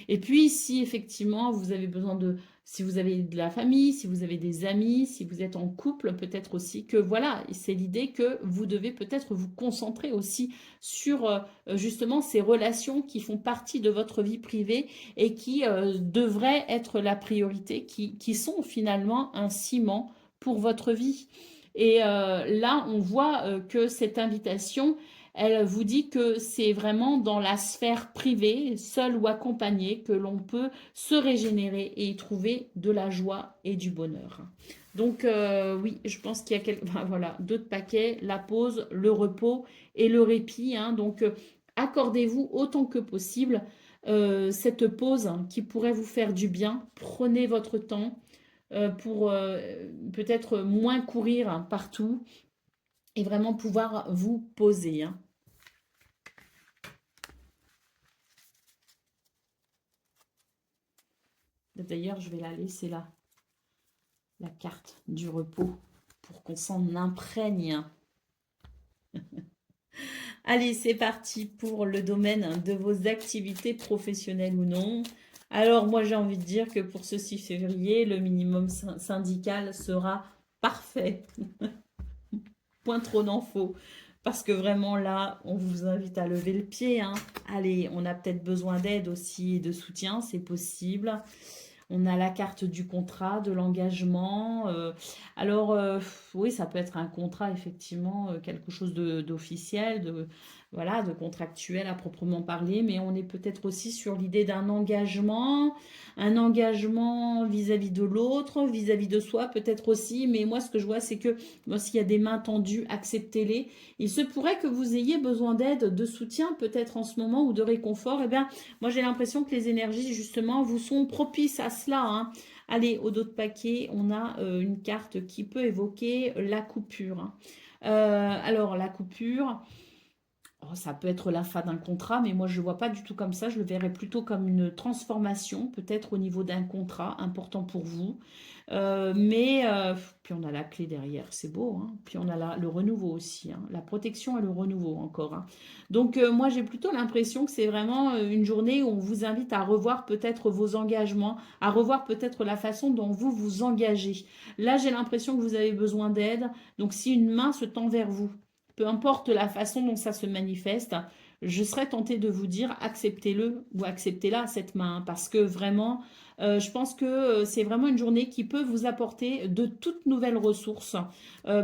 Et puis, si effectivement vous avez besoin si vous avez de la famille, si vous avez des amis, si vous êtes en couple, peut-être aussi que voilà, c'est l'idée que vous devez peut-être vous concentrer aussi sur justement ces relations qui font partie de votre vie privée et qui devraient être la priorité, qui sont finalement un ciment pour votre vie. Et là, on voit que cette invitation, elle vous dit que c'est vraiment dans la sphère privée, seul ou accompagné, que l'on peut se régénérer et y trouver de la joie et du bonheur. Donc oui, je pense qu'il y a voilà, d'autres paquets, la pause, le repos et le répit, hein. Donc accordez-vous autant que possible cette pause qui pourrait vous faire du bien. Prenez votre temps pour peut-être moins courir partout et vraiment pouvoir vous poser, hein. D'ailleurs, je vais la laisser là, la carte du repos, pour qu'on s'en imprègne. Allez, c'est parti pour le domaine de vos activités professionnelles ou non. Alors, moi, j'ai envie de dire que pour ce 6 février, le minimum syndical sera parfait. Point trop n'en faut. Parce que vraiment, là, on vous invite à lever le pied, hein. Allez, on a peut-être besoin d'aide aussi et de soutien, c'est possible. On a la carte du contrat, de l'engagement. Alors, oui, ça peut être un contrat, effectivement, quelque chose d'officiel, voilà, de contractuel à proprement parler, mais on est peut-être aussi sur l'idée d'un engagement, un engagement vis-à-vis de l'autre, vis-à-vis de soi, peut-être aussi. Mais moi, ce que je vois, c'est que moi, s'il y a des mains tendues, acceptez-les. Il se pourrait que vous ayez besoin d'aide, de soutien, peut-être en ce moment, ou de réconfort. Eh bien, moi, j'ai l'impression que les énergies, justement, vous sont propices à cela, hein. Allez, au dos de paquet, on a une carte qui peut évoquer la coupure, hein. Alors, la coupure, oh, ça peut être la fin d'un contrat, mais moi, je ne le vois pas du tout comme ça. Je le verrais plutôt comme une transformation, peut-être au niveau d'un contrat important pour vous. Puis on a la clé derrière, c'est beau, hein. Puis on a le renouveau aussi, hein. La protection et le renouveau encore, hein. Donc moi j'ai plutôt l'impression que c'est vraiment une journée où on vous invite à revoir peut-être vos engagements, à revoir peut-être la façon dont vous vous engagez. Là j'ai l'impression que vous avez besoin d'aide, donc si une main se tend vers vous, peu importe la façon dont ça se manifeste, je serais tentée de vous dire acceptez-le ou acceptez-la cette main, hein, parce que vraiment je pense que c'est vraiment une journée qui peut vous apporter de toutes nouvelles ressources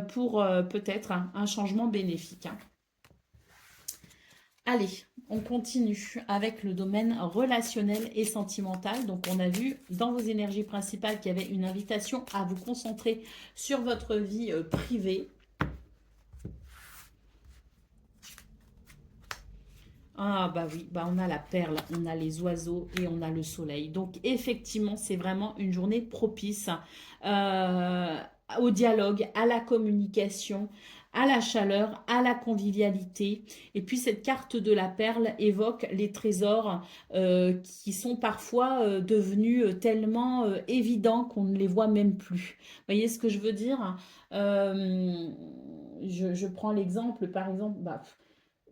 pour peut-être un changement bénéfique, hein. Allez, on continue avec le domaine relationnel et sentimental. Donc, on a vu dans vos énergies principales qu'il y avait une invitation à vous concentrer sur votre vie privée. Ah bah oui, bah on a la perle, on a les oiseaux et on a le soleil. Donc effectivement, c'est vraiment une journée propice euh, au dialogue, à la communication, à la chaleur, à la convivialité. Et puis cette carte de la perle évoque les trésors qui sont parfois devenus tellement évidents qu'on ne les voit même plus. Vous voyez ce que je veux dire? Euh, je prends l'exemple, par exemple, bah,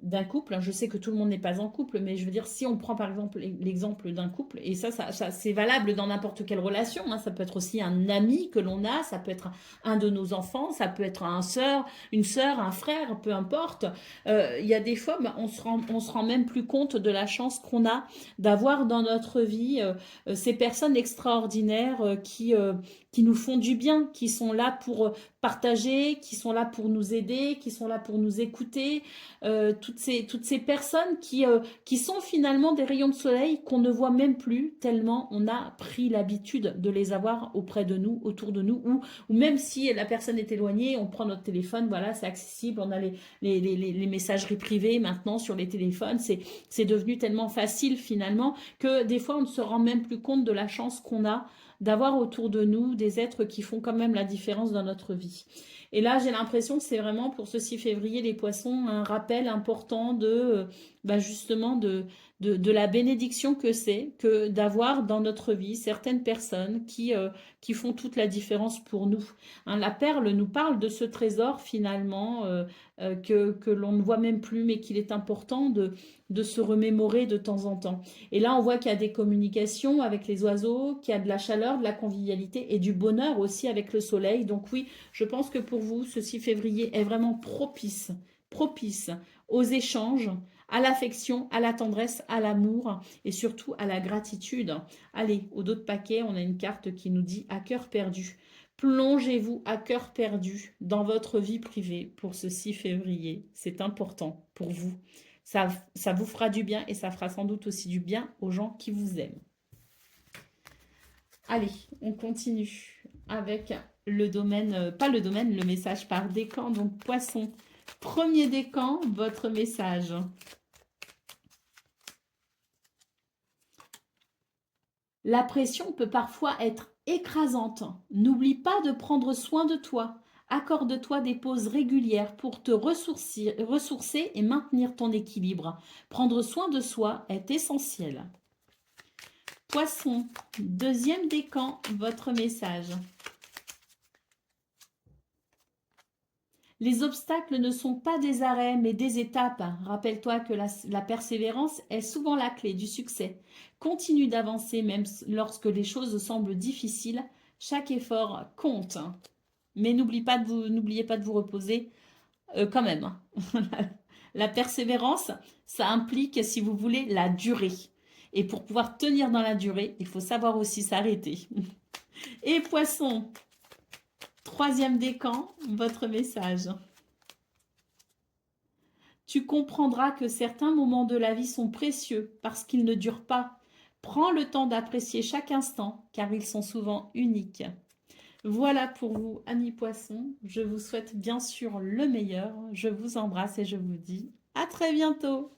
d'un couple, hein. Je sais que tout le monde n'est pas en couple, mais je veux dire, si on prend par exemple l'exemple d'un couple, et ça c'est valable dans n'importe quelle relation, hein. Ça peut être aussi un ami que l'on a, ça peut être un de nos enfants, ça peut être une sœur, un frère, peu importe. Il y a des fois, bah, on se rend même plus compte de la chance qu'on a d'avoir dans notre vie ces personnes extraordinaires qui nous font du bien, qui sont là pour partager, qui sont là pour nous aider, qui sont là pour nous écouter, toutes ces personnes qui sont finalement des rayons de soleil qu'on ne voit même plus tellement on a pris l'habitude de les avoir auprès de nous, autour de nous, ou même si la personne est éloignée, on prend notre téléphone, voilà, c'est accessible, on a les messageries privées maintenant sur les téléphones, c'est devenu tellement facile finalement que des fois on ne se rend même plus compte de la chance qu'on a d'avoir autour de nous des êtres qui font quand même la différence dans notre vie. Et là, j'ai l'impression que c'est vraiment pour ce 6 février, les poissons, un rappel important justement de la bénédiction que c'est que d'avoir dans notre vie certaines personnes qui font toute la différence pour nous, hein. La perle nous parle de ce trésor finalement que l'on ne voit même plus, mais qu'il est important de se remémorer de temps en temps. Et là, on voit qu'il y a des communications avec les oiseaux, qu'il y a de la chaleur, de la convivialité et du bonheur aussi avec le soleil. Donc oui, je pense que pour vous, ce 6 février est vraiment propice aux échanges, à l'affection, à la tendresse, à l'amour et surtout à la gratitude. Allez, au dos de paquet, on a une carte qui nous dit à cœur perdu. Plongez-vous à cœur perdu dans votre vie privée pour ce 6 février. C'est important pour vous. Ça vous fera du bien et ça fera sans doute aussi du bien aux gens qui vous aiment. Allez, on continue avec le domaine, pas le domaine, le message par décan. Donc, poisson, premier décan, votre message. La pression peut parfois être écrasante. N'oublie pas de prendre soin de toi. Accorde-toi des pauses régulières pour te ressourcer et maintenir ton équilibre. Prendre soin de soi est essentiel. Poisson, deuxième décan, votre message. Les obstacles ne sont pas des arrêts, mais des étapes. Rappelle-toi que la persévérance est souvent la clé du succès. Continue d'avancer même lorsque les choses semblent difficiles. Chaque effort compte. Mais n'oubliez pas de vous reposer quand même. La persévérance, ça implique, si vous voulez, la durée. Et pour pouvoir tenir dans la durée, il faut savoir aussi s'arrêter. Et Poisson, troisième décan, votre message. Tu comprendras que certains moments de la vie sont précieux parce qu'ils ne durent pas. Prends le temps d'apprécier chaque instant car ils sont souvent uniques. Voilà pour vous, amis poissons. Je vous souhaite bien sûr le meilleur. Je vous embrasse et je vous dis à très bientôt.